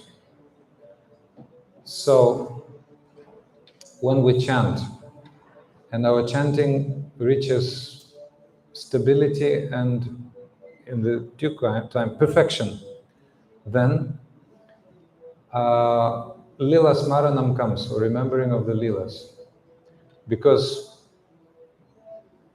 So, when we chant, and our chanting reaches stability and, in the due time, perfection, then Lila Smaranam comes, or remembering of the Lilas. Because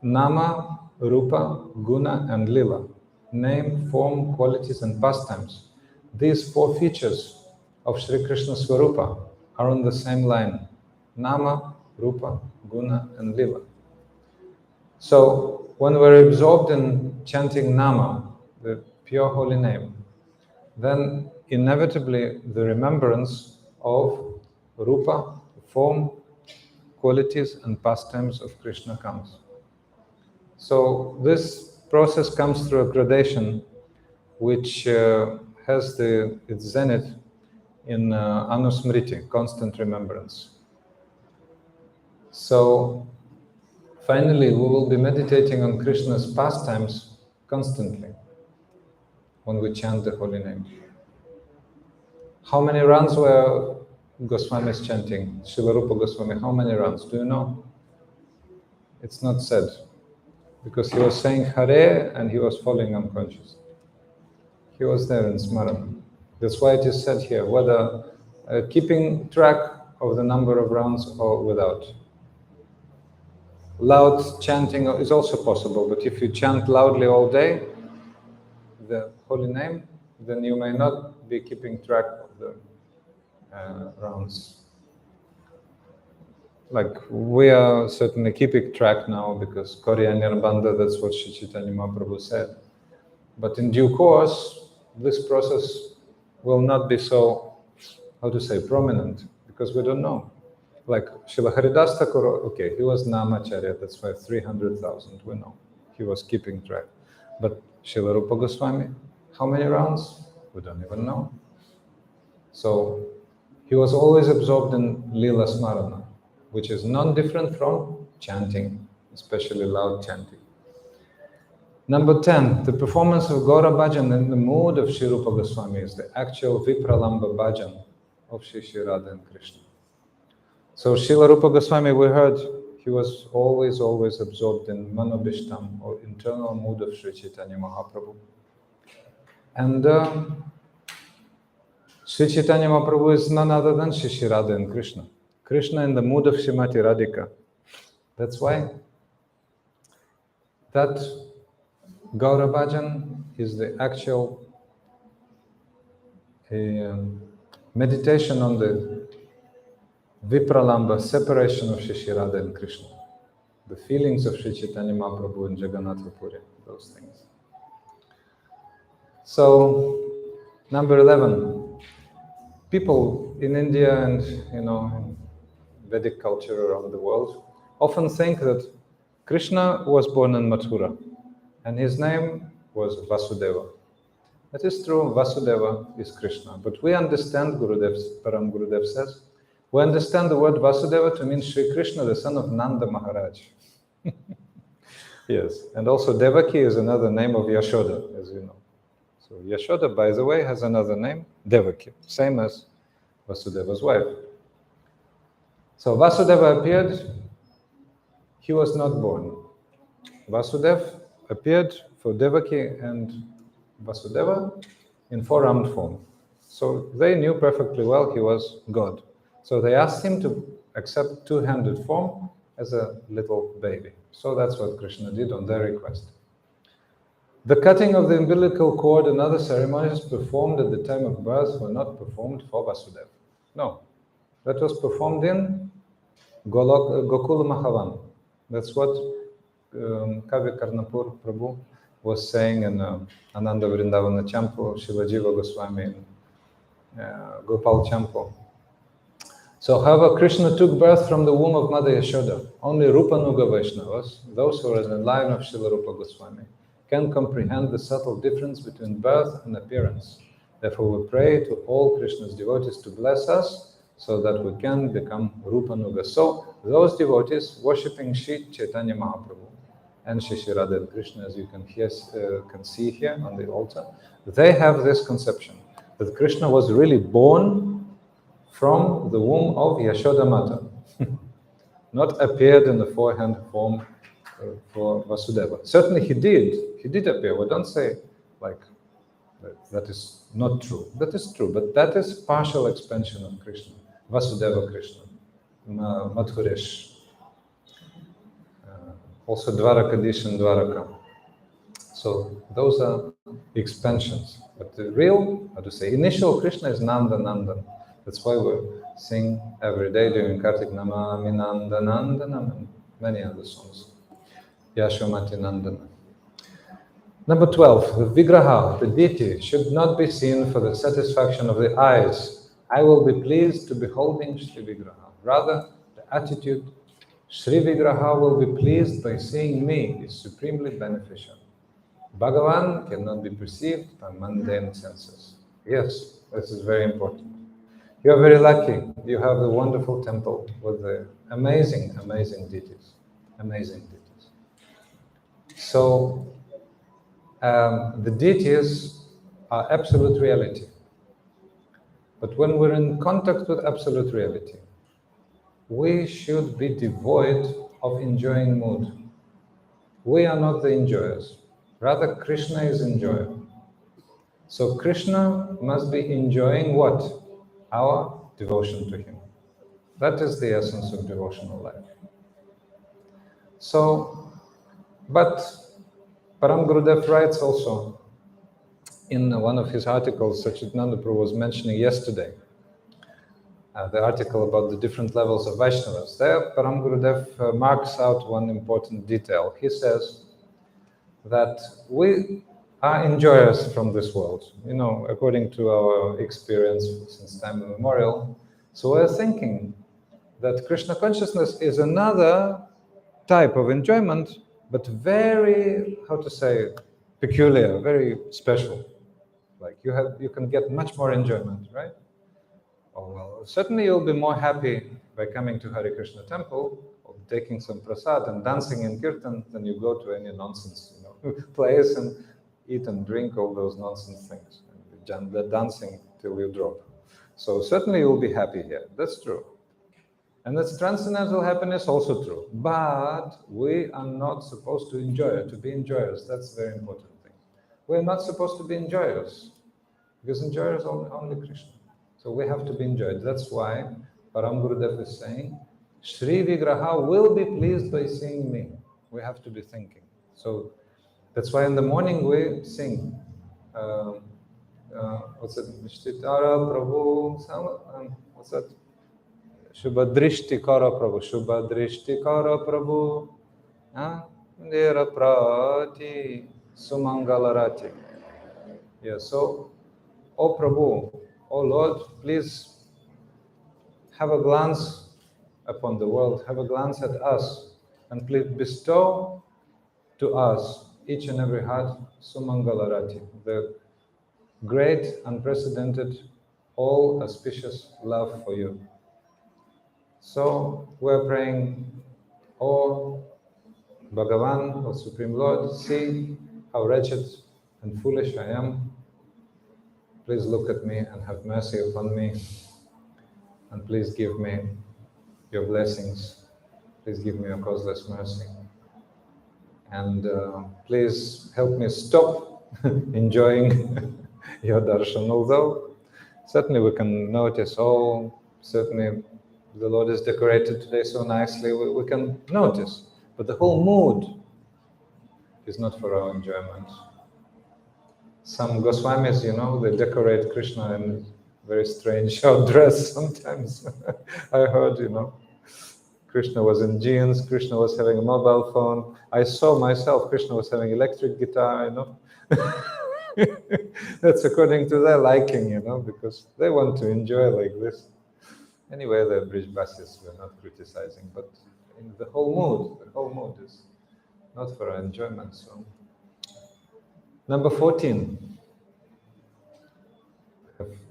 Nama, Rupa, Guna, and Lila, name, form, qualities, and pastimes, these 4 features of Sri Krishna Swarupa are on the same line. Nama, Rupa, Guna, and Lila. So, when we're absorbed in chanting Nama, the pure holy name, then inevitably the remembrance of Rupa, form, qualities, and pastimes of Krishna comes. So, this process comes through a gradation which has its zenith in Anusmriti, constant remembrance. So, finally, we will be meditating on Krishna's pastimes constantly when we chant the holy name. How many rounds were Goswami's chanting? Srila Rupa Goswami, how many rounds? Do you know? It's not said, because he was saying Hare and he was falling unconscious. He was there in Smarana. That's why it is said here, whether keeping track of the number of rounds or without. Loud chanting is also possible, but if you chant loudly all day, the holy name, then you may not be keeping track of the rounds. Like, we are certainly keeping track now because Korya Nirbandha, that's what Sri Chaitanya Mahaprabhu said. But in due course, this process will not be so, prominent, because we don't know. Like Srila Haridas Thakur, okay, he was Namacharya, that's why 300,000, we know. He was keeping track. But Srila Rupa Goswami, how many rounds? We don't even know. So, he was always absorbed in Lila Smarana, which is non-different from chanting, especially loud chanting. Number 10, the performance of Gaura Bhajan in the mood of Sri Rupa Goswami is the actual Vipralamba Bhajan of Shri Radha and Krishna. So Srila Rupa Goswami, we heard, he was always absorbed in Manobhishtam, or internal mood of Sri Chaitanya Mahaprabhu. And Sri Chaitanya Mahaprabhu is none other than Shri Radha and Krishna. Krishna in the mood of Srimati Radhika. That's why that Gaura Bhajan is the actual meditation on the Vipralamba, separation of Shri Radha and Krishna. The feelings of Sri Chaitanya Mahaprabhu and Jagannath Puri, those things. So, number 11. People in India and, in Vedic culture around the world often think that Krishna was born in Mathura and his name was Vasudeva. It is true, Vasudeva is Krishna, but we understand, Paramgurudev says, we understand the word Vasudeva to mean Sri Krishna, the son of Nanda Maharaj. Yes, and also Devaki is another name of Yashoda, as you know. So Yashoda, by the way, has another name, Devaki, same as Vasudeva's wife. So Vasudeva appeared, he was not born. Vasudev appeared for Devaki and Vasudeva in four-armed form. So they knew perfectly well he was God. So they asked him to accept two-handed form as a little baby. So that's what Krishna did on their request. The cutting of the umbilical cord and other ceremonies performed at the time of birth were not performed for Vasudeva. No, that was performed in Gokula Mahavan. That's what Kavya Karnapur Prabhu was saying in Ananda Vrindavana Champu, Shivajiva Gosvami, Gopal Champu. So, however, Krishna took birth from the womb of Mother Yashoda. Only Rupanuga Vaishnavas, those who are in the line of Srila Rupa Goswami, can comprehend the subtle difference between birth and appearance. Therefore, we pray to all Krishna's devotees to bless us so that we can become Rupanuga. So, those devotees worshipping Shri Chaitanya Mahaprabhu and Shri Radha and Krishna, as you can see here on the altar, they have this conception that Krishna was really born from the womb of Yashoda Mata, not appeared in the four-hand form for Vasudeva. Certainly he did appear. We don't say like that is not true. That is true, but that is partial expansion of Krishna, Vasudeva Krishna, Madhuresh, also Dwarakadish and Dwaraka. So those are expansions. But the real, initial Krishna is Nanda Nandan. That's why we sing every day during Kartik Namami Nanda Nandanam and many other songs. Yashomati Nandana. Number 12, the Vigraha, the deity, should not be seen for the satisfaction of the eyes. I will be pleased to beholding Shri Vigraha. Rather, the attitude, Shri Vigraha will be pleased by seeing me, is supremely beneficial. Bhagavan cannot be perceived by mundane senses. Yes, this is very important. You are very lucky. You have the wonderful temple with the amazing, amazing deities. Amazing deities. So, the deities are absolute reality. But when we're in contact with absolute reality, we should be devoid of enjoying mood. We are not the enjoyers. Rather, Krishna is enjoyer. So Krishna must be enjoying what? Our devotion to him. That is the essence of devotional life. So, but Paramgurudev writes also in one of his articles, Sachidananda Prabhu was mentioning yesterday, the article about the different levels of Vaishnavas. There, Paramgurudev marks out one important detail. He says that we are enjoyers from this world, according to our experience since time immemorial. So we're thinking that Krishna consciousness is another type of enjoyment, but very, peculiar, very special. Like you can get much more enjoyment, right? Oh, well, certainly you'll be more happy by coming to Hare Krishna temple or taking some prasad and dancing in kirtan than you go to any nonsense, place and eat and drink all those nonsense things, and dancing till you drop. So certainly you'll be happy here. That's true. And that's transcendental happiness, also true. But we are not supposed to enjoy it, to be enjoyers. That's a very important thing. We're not supposed to be enjoyers, because enjoyers are only Krishna. So we have to be enjoyed. That's why Paramgurudev is saying, Shri Vigraha will be pleased by seeing me. We have to be thinking. So that's why in the morning we sing. What's it? Mishtitara Prabhu. What's that? Shubhadrishti Kara Prabhu. Shubhadrishti Kara Prabhu. Nira Prati Sumangalarati. Yeah, so, O Prabhu, O Lord, please have a glance upon the world, have a glance at us, and please bestow to us, each and every heart, Sumangalarati, the great, unprecedented, all auspicious love for you. So we're praying, O Bhagavan, O Supreme Lord, see how wretched and foolish I am. Please look at me and have mercy upon me, and please give me your blessings. Please give me your causeless mercy. And please help me stop enjoying your darshan. Although certainly we can notice, oh, certainly the Lord is decorated today so nicely, we can notice. But the whole mood is not for our enjoyment. Some Goswamis, you know, they decorate Krishna in very strange short dress sometimes. I heard, you know, Krishna was in jeans, Krishna was having a mobile phone. I saw myself, Krishna was having electric guitar, you know. That's according to their liking, you know, because they want to enjoy like this. Anyway, the Brijbasis were not criticizing, but in the whole mood is not for our enjoyment. So, number 14.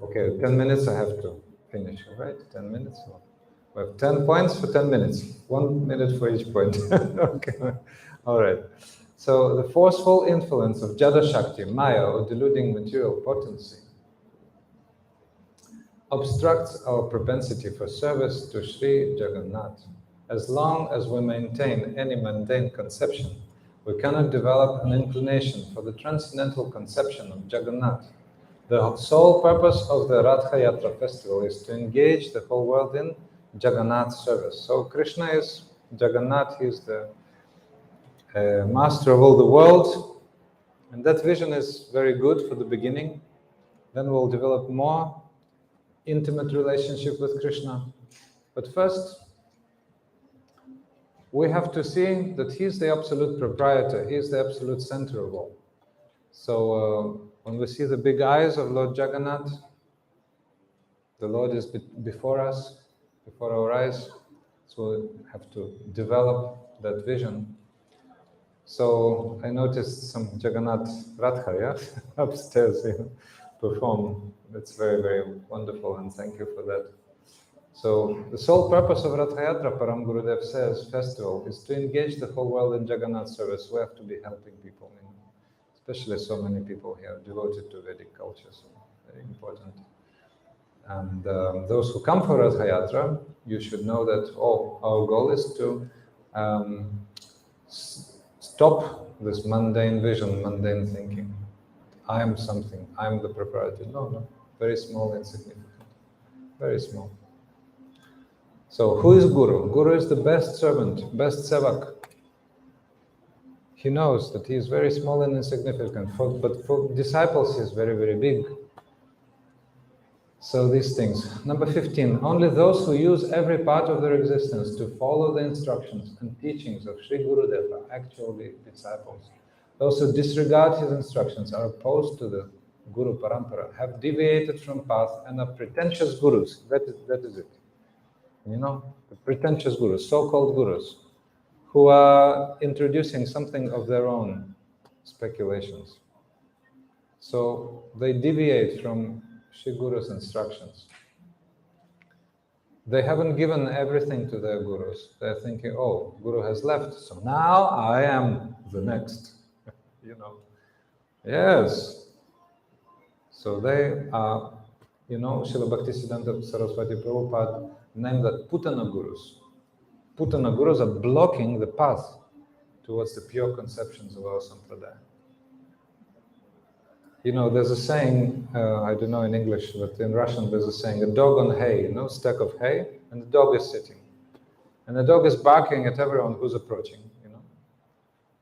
Okay, 10 minutes I have to finish, all right? 10 minutes. We have 10 points for 10 minutes. 1 minute for each point. Okay, all right. So the forceful influence of Jada Shakti, Maya, or deluding material potency, obstructs our propensity for service to Sri Jagannath. As long as we maintain any mundane conception, we cannot develop an inclination for the transcendental conception of Jagannath. The sole purpose of the Ratha Yatra festival is to engage the whole world in Jagannath service. So Krishna is Jagannath, he is the master of all the world, and that vision is very good for the beginning. Then we'll develop more intimate relationship with Krishna. But first, we have to see that he's the absolute proprietor, he's the absolute center of all. So when we see the big eyes of Lord Jagannath, the Lord is before us, before our eyes, so we have to develop that vision. So I noticed some Jagannath Ratha, yeah, upstairs, perform. That's very, very wonderful, and thank you for that. So the sole purpose of Ratha Yatra, Paramgurudeva says, festival, is to engage the whole world in Jagannath service. We have to be helping people, especially so many people here devoted to Vedic culture, so very important. And those who come for Ratha Yatra, you should know that our goal is to stop this mundane vision, mundane thinking. I am something, I am the proprietor. No, very small, insignificant, very small. So who is Guru? Guru is the best servant, best sevak. He knows that he is very small and insignificant, but for disciples he is very, very big. So these things. Number 15, only those who use every part of their existence to follow the instructions and teachings of Sri Gurudeva are actually disciples. Those who disregard his instructions are opposed to the Guru Parampara, have deviated from path and are pretentious gurus. That is it. The pretentious gurus, so-called gurus, who are introducing something of their own speculations. So they deviate from Sri Guru's instructions. They haven't given everything to their gurus. They're thinking, oh, Guru has left, so now I am the next. Yes. So they are, Srila Bhaktisiddhanta Saraswati Prabhupada named that Putana Gurus. Putana Gurus are blocking the path towards the pure conceptions of our Sampradaya. There's a saying, I don't know in English, but in Russian there's a saying, a dog on hay, stack of hay, and the dog is sitting. And the dog is barking at everyone who's approaching,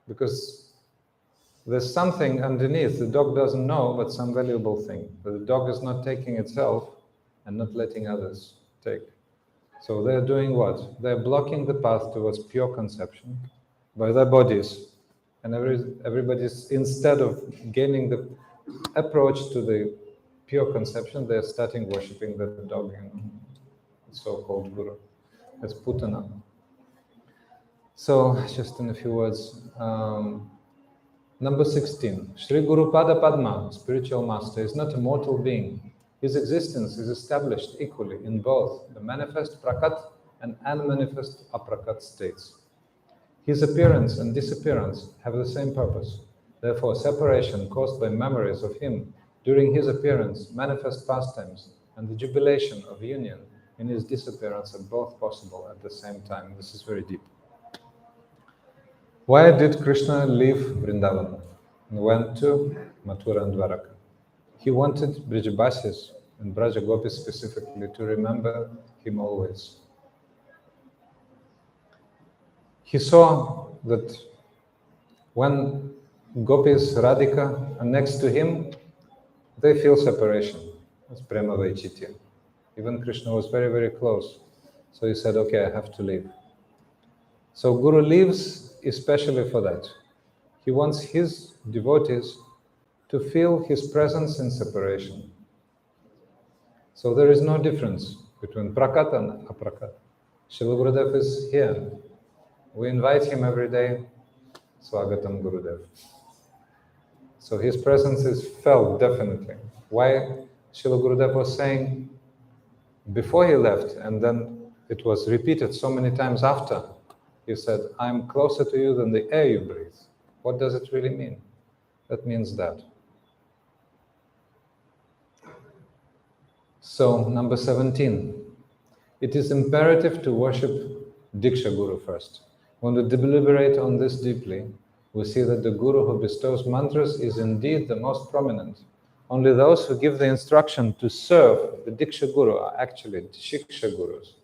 because there's something underneath the dog doesn't know, but some valuable thing. But the dog is not taking itself and not letting others take. So they're doing what? They're blocking the path towards pure conception by their bodies. And everybody's, instead of gaining the approach to the pure conception, they're starting worshipping the dog, the so-called Guru. That's Putana. So, just in a few words, Number 16. Sri Guru Pada Padma, spiritual master, is not a mortal being. His existence is established equally in both the manifest prakat and unmanifest aprakat states. His appearance and disappearance have the same purpose. Therefore, separation caused by memories of him during his appearance, manifest pastimes, and the jubilation of union in his disappearance are both possible at the same time. This is very deep. Why did Krishna leave Vrindavan and went to Mathura and Dwaraka? He wanted Brijabasis and Braja Gopis specifically to remember him always. He saw that when Gopis, Radhika are next to him, they feel separation. That's Prema Vaichitya. Even Krishna was very, very close. So he said, okay, I have to leave. So Guru leaves especially for that. He wants his devotees to feel his presence in separation. So there is no difference between prakat and aprakat. Srila Gurudev is here. We invite him every day. Swagatam Gurudev. So his presence is felt definitely. Why Srila Gurudev was saying before he left, and then it was repeated so many times after, he said, I'm closer to you than the air you breathe. What does it really mean? That means that. So, number 17. It is imperative to worship Diksha Guru first. When we deliberate on this deeply, we see that the Guru who bestows mantras is indeed the most prominent. Only those who give the instruction to serve the Diksha Guru are actually Shiksha Gurus.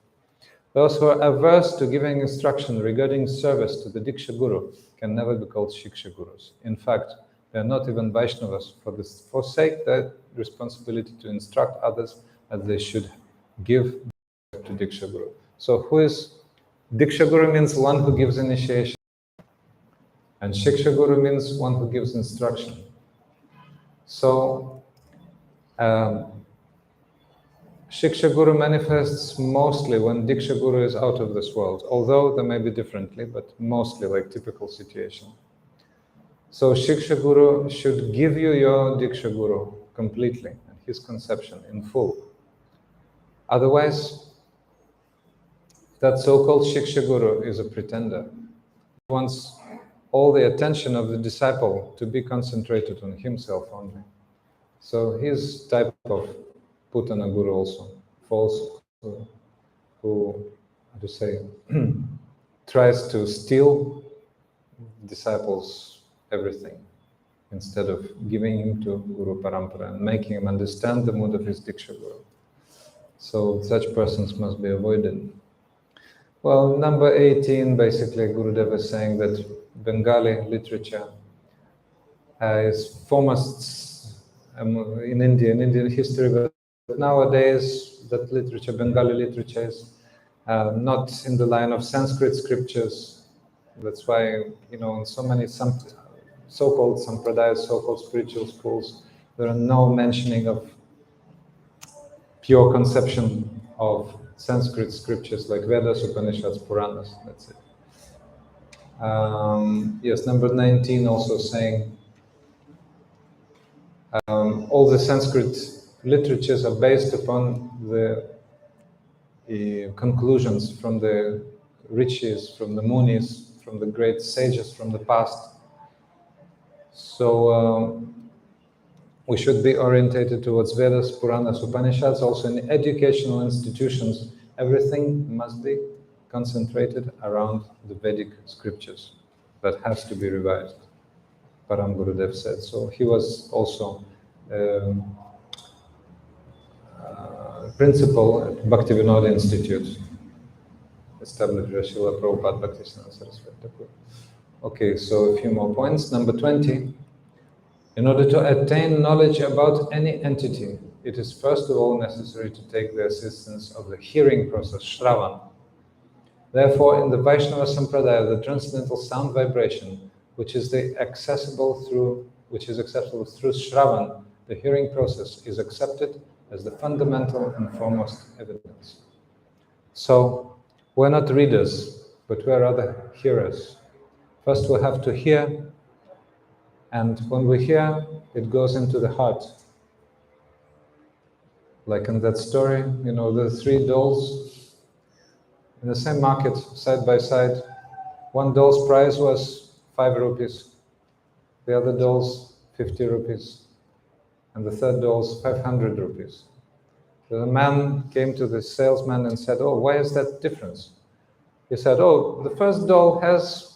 Those who are averse to giving instruction regarding service to the Diksha Guru can never be called Shiksha Gurus. In fact, they are not even Vaishnavas, for this forsake their responsibility to instruct others as they should give to Diksha Guru. So who is Diksha Guru? Means one who gives initiation, and Shiksha Guru means one who gives instruction. So Shiksha Guru manifests mostly when Diksha Guru is out of this world, although there may be differently, but mostly like typical situation. So Shiksha Guru should give you your Diksha Guru completely, and his conception in full. Otherwise, that so-called Shiksha Guru is a pretender. He wants all the attention of the disciple to be concentrated on himself only. So he's type of Putana Guru also, false, who how to say, tries to steal disciples everything instead of giving him to Guru Parampara and making him understand the mood of his Diksha Guru. So such persons must be avoided. Well, number 18, basically Gurudev is saying that Bengali literature is foremost in India, in Indian history, but nowadays that literature, Bengali literature, is not in the line of Sanskrit scriptures. That's why, in so many so-called sampradayas, so-called spiritual schools, there are no mentioning of pure conception of Sanskrit scriptures like Vedas, Upanishads, Puranas. That's it. Yes, number 19 also saying all the Sanskrit literatures are based upon the conclusions from the rishis, from the munis, from the great sages from the past. So we should be orientated towards Vedas, Puranas, Upanishads. Also in educational institutions, everything must be concentrated around the Vedic scriptures. That has to be revised, Paramgurudeva said. So he was also principal at Bhaktivinoda Institute, established by Srila Prabhupada Bhaktisiddhanta Saraswati Thakur. Okay, so a few more points. Number 20. In order to attain knowledge about any entity, it is first of all necessary to take the assistance of the hearing process, Shravan. Therefore, in the Vaishnava Sampradaya, the transcendental sound vibration, which is accessible through Shravan, the hearing process, is accepted as the fundamental and foremost evidence. So, we're not readers, but we're rather hearers. First, we have to hear And when we hear, it goes into the heart. Like in that story, you know, the three dolls in the same market, side by side. One doll's price was 5 rupees, the other doll's 50 rupees, and the third doll's 500 rupees. So the man came to the salesman and said, "Oh, why is that difference?" He said, "Oh, the first doll has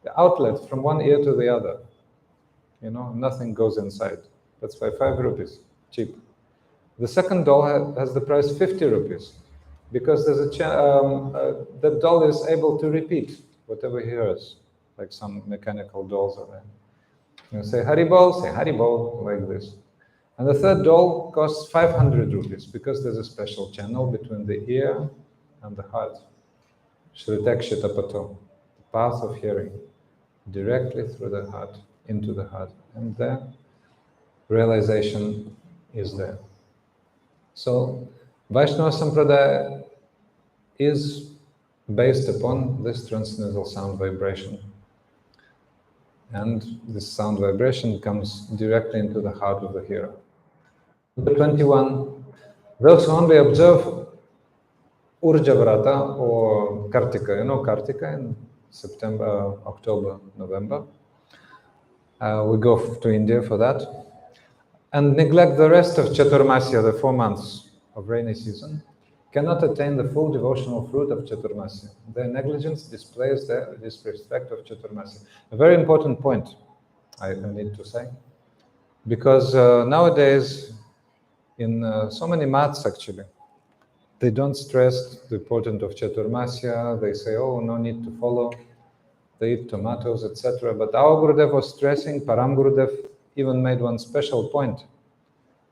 the outlet from one ear to the other. You know, nothing goes inside. That's why 5 rupees, cheap. The second doll has the price 50 rupees because there's that doll is able to repeat whatever he hears, like some mechanical dolls are there. You say Haribol, say Haribol, like this. And the third doll costs 500 rupees because there's a special channel between the ear and the heart. Shritakshitapato, the path of hearing, directly through the heart, into the heart. And there, realization is there. So, Vaishnava Sampradaya is based upon this transcendental sound vibration. And this sound vibration comes directly into the heart of the hearer. Number 21, those who only observe Urjavrata or Kartika, you know Kartika in September, October, November. We go to India for that. And neglect the rest of Chaturmasya, the 4 months of rainy season, cannot attain the full devotional fruit of Chaturmasya. Their negligence displays their disrespect of Chaturmasya. A very important point, I need to say, because nowadays, in so many maths actually, they don't stress the importance of Chaturmasya. They say, oh, no need to follow. They eat tomatoes, etc. But our Gurudev was stressing, Paramgurudeva even made one special point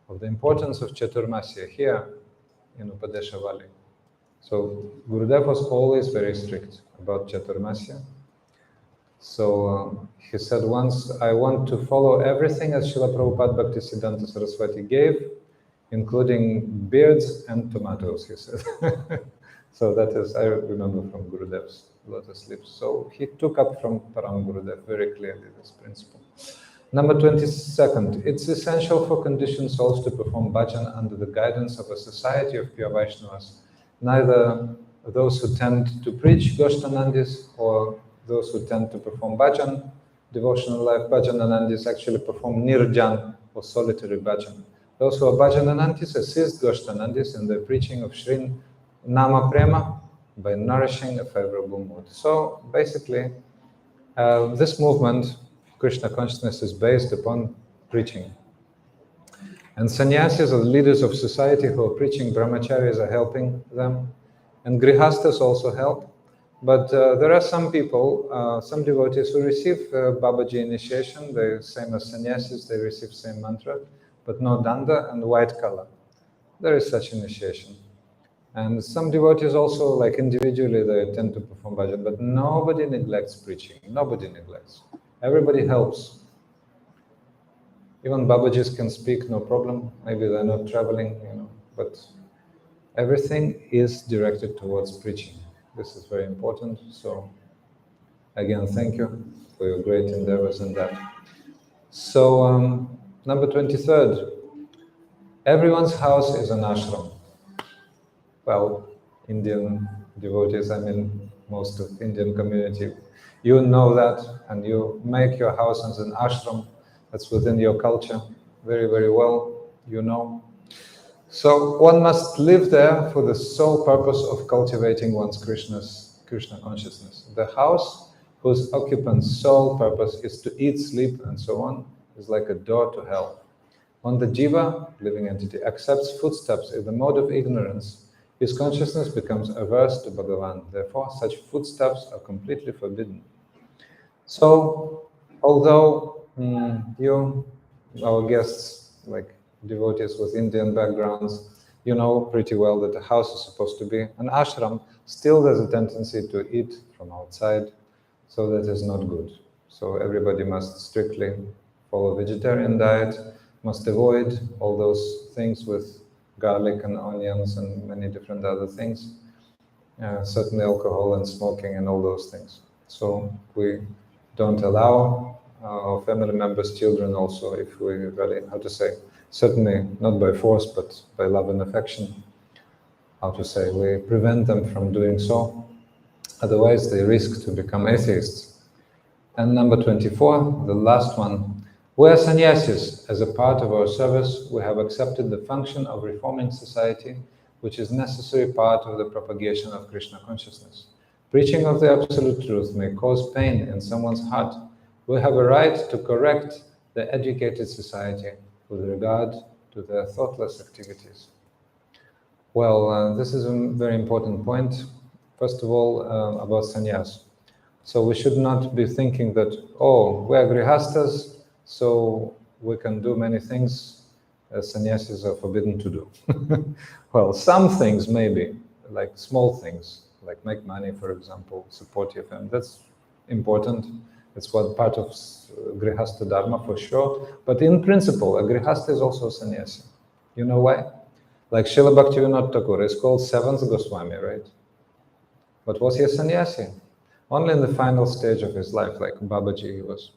of the importance of Chaturmasya here in Upadesavali. So Gurudev was always very strict about Chaturmasya. So he said once, I want to follow everything as Srila Prabhupada Bhaktisiddhanta Saraswati gave, including beards and tomatoes, he said. So that is, I remember from Gurudev's lotus lips. So he took up from Param Gurudev very clearly this principle. Number 22nd, it's essential for conditioned souls to perform bhajan under the guidance of a society of pure Vaishnavas. Neither those who tend to preach Goshtanandis or those who tend to perform bhajan, devotional life bhajananandis, actually perform nirjan or solitary bhajan. Those who are bhajananandis assist Goshtanandis in the preaching of Sri Nama Prema by nourishing a favorable mood. So basically, this movement, Krishna consciousness, is based upon preaching. And sannyasis are the leaders of society who are preaching, brahmacharis are helping them, and grihastas also help. But there are some people, some devotees who receive Babaji initiation, the same as sannyasis, they receive same mantra, but no danda and white color. There is such initiation. And some devotees also, like individually, they tend to perform bhajan, but nobody neglects preaching. Nobody neglects. Everybody helps. Even Babajis can speak, no problem. Maybe they're not traveling, but everything is directed towards preaching. This is very important. So, again, thank you for your great endeavors in that. So, number 23rd, everyone's house is an ashram. Well, Indian devotees, I mean, most of Indian community, you know that, and you make your house as an ashram. That's within your culture very, very well, you know. So one must live there for the sole purpose of cultivating one's Krishna consciousness. The house whose occupant's sole purpose is to eat, sleep, and so on, is like a door to hell. When the jiva, living entity, accepts footsteps in the mode of ignorance, his consciousness becomes averse to Bhagavan. Therefore, such footsteps are completely forbidden. So, although you, our guests, like devotees with Indian backgrounds, you know pretty well that the house is supposed to be an ashram, still there's a tendency to eat from outside, so that is not good. So everybody must strictly follow vegetarian diet, must avoid all those things with garlic and onions and many different other things, certainly alcohol and smoking and all those things. So we don't allow our family members, children also, if we really, how to say, certainly not by force, but by love and affection, how to say, we prevent them from doing so. Otherwise, they risk to become atheists. And number 24, the last one. We are sannyasis. As a part of our service, we have accepted the function of reforming society, which is a necessary part of the propagation of Krishna consciousness. Preaching of the absolute truth may cause pain in someone's heart. We have a right to correct the educated society with regard to their thoughtless activities. Well, this is a very important point. First of all, about sannyas. So we should not be thinking that, oh, we are grihastas, so we can do many things sannyasis are forbidden to do. Well, some things maybe, like small things, like make money, for example, support your family. That's important. It's what part of grihasta dharma for sure. But in principle, a grihasta is also a sannyasi. You know why? Like Srila Bhaktivinoda Thakur is called seventh Goswami, right? But was he a sannyasi? Only in the final stage of his life, like Babaji, he was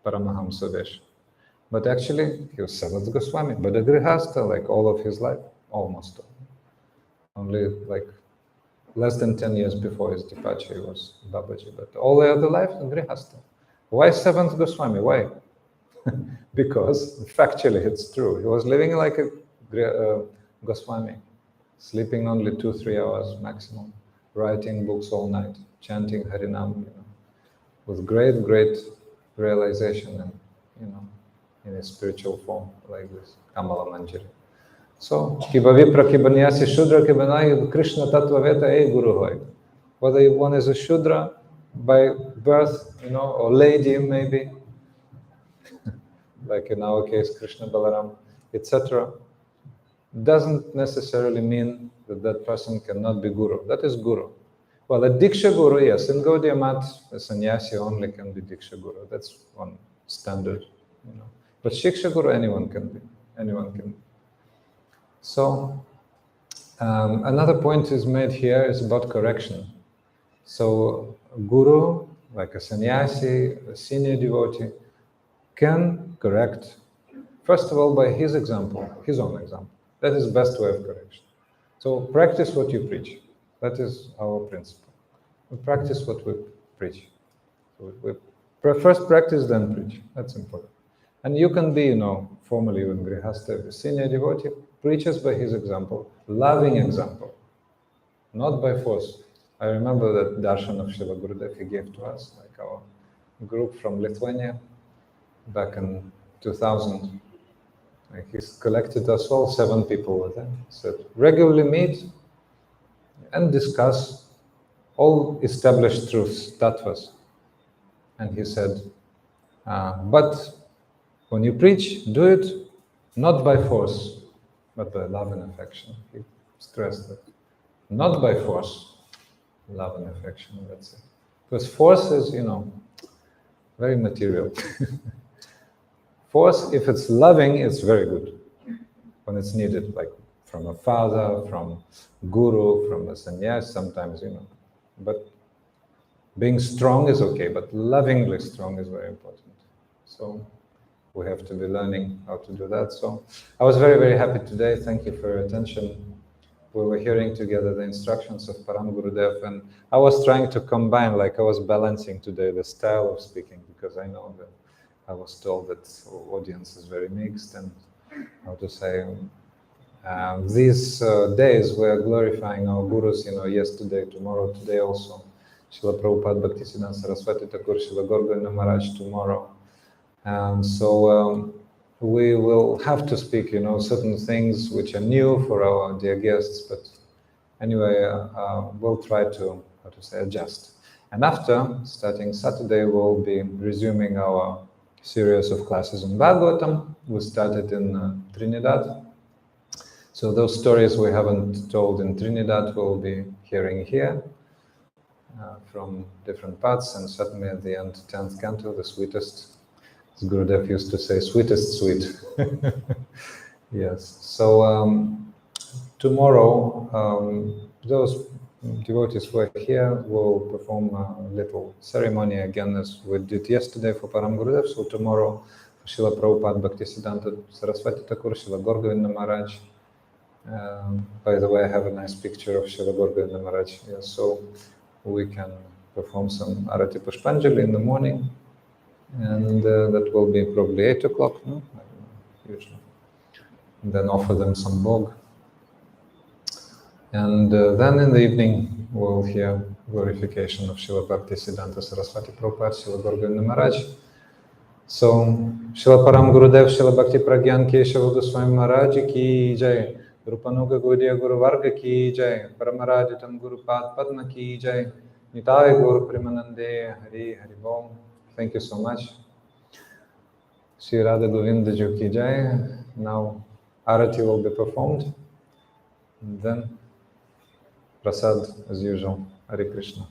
Paramahamsa Vesh. But actually, he was seventh Goswami, but a grihasta, like all of his life, almost. Only like less than 10 years before his departure, he was Babaji. But all the other life, grihasta. Why seventh Goswami? Why? Because factually, it's true. He was living like a Goswami, sleeping only 2-3 hours maximum, writing books all night, chanting Harinam, with great realization and, in a spiritual form like this, Kamala Manjari. So, kiba vipra kiba nyasi shudra kiba nayi Krishna tattva veta e guru hoy. Whether one is a shudra by birth, or lady maybe, like in our case, Krishna Balaram, etc., doesn't necessarily mean that that person cannot be guru. That is guru. Well, a Diksha Guru, yes, in Gaudiya Mat, a sannyasi only can be Diksha Guru. That's one standard, But Shiksha Guru, anyone can be. Anyone can be. So, another point is made here is about correction. So, a Guru, like a sannyasi, a senior devotee, can correct, first of all, by his example, his own example. That is the best way of correction. So, practice what you preach. That is our principle. We practice what we preach. So we first practice, then preach. That's important. And you can be, formally even grihasta, senior devotee, preaches by his example, loving example, not by force. I remember that darshan of Srila Gurudev he gave to us, like our group from Lithuania, back in 2000. Like he's collected us all, 7 people with him. Said, regularly meet and discuss all established truths, tattvas. And he said, but when you preach, do it not by force, but by love and affection. He stressed that. Not by force, love and affection, that's it. Because force is, very material. Force, if it's loving, it's very good when it's needed, like from a father, from guru, from a sannyas, sometimes, But being strong is okay, but lovingly strong is very important. So we have to be learning how to do that. So I was very, very happy today. Thank you for your attention. We were hearing together the instructions of Paramgurudeva, and I was trying to combine, like I was balancing today the style of speaking, because I know that I was told that the audience is very mixed, and how to say, these days we are glorifying our gurus, yesterday, tomorrow, today also. Srila Prabhupada Bhaktisiddhanta Saraswati Thakur, Srila Gorgana Maharaj tomorrow. And so we will have to speak, certain things which are new for our dear guests, but anyway, we'll try to, adjust. And after, starting Saturday, we'll be resuming our series of classes on Bhagavatam. We started in Trinidad. So those stories we haven't told in Trinidad, we'll be hearing here from different parts, and certainly at the end, 10th canto, the sweetest, as Gurudev used to say, sweetest sweet. Yes. So tomorrow, those devotees who are here will perform a little ceremony again as we did yesterday for Paramgurudeva. So tomorrow for Srila Prabhupada, Bhaktisiddhanta Saraswati Thakur, Srila Gauragovinda Maharaj. By the way, I have a nice picture of Srila Gauragovinda Maharaj here, so we can perform some Arati Pushpanjali in the morning, and that will be probably 8 o'clock, no? I don't know, usually. And then offer them some bhog. And then in the evening, we'll hear glorification of Srila Bhaktisiddhanta Saraswati Prabhupada, Srila Gauragovinda Maharaj. So, Srila Paramgurudeva, Srila Bhakti Pragyan Kesava Gosvami Maharaj ki jai, Rupanuga Gaudiya Guru Varga ki jai, Paramarajitam Guru Pad Padma ki jai, Nitai Guru Premanande, Hari Hari Bom. Thank you so much. Shri Radha Govinda Ji ki jai. Now, Arati will be performed, and then Prasad as usual. Hare Krishna.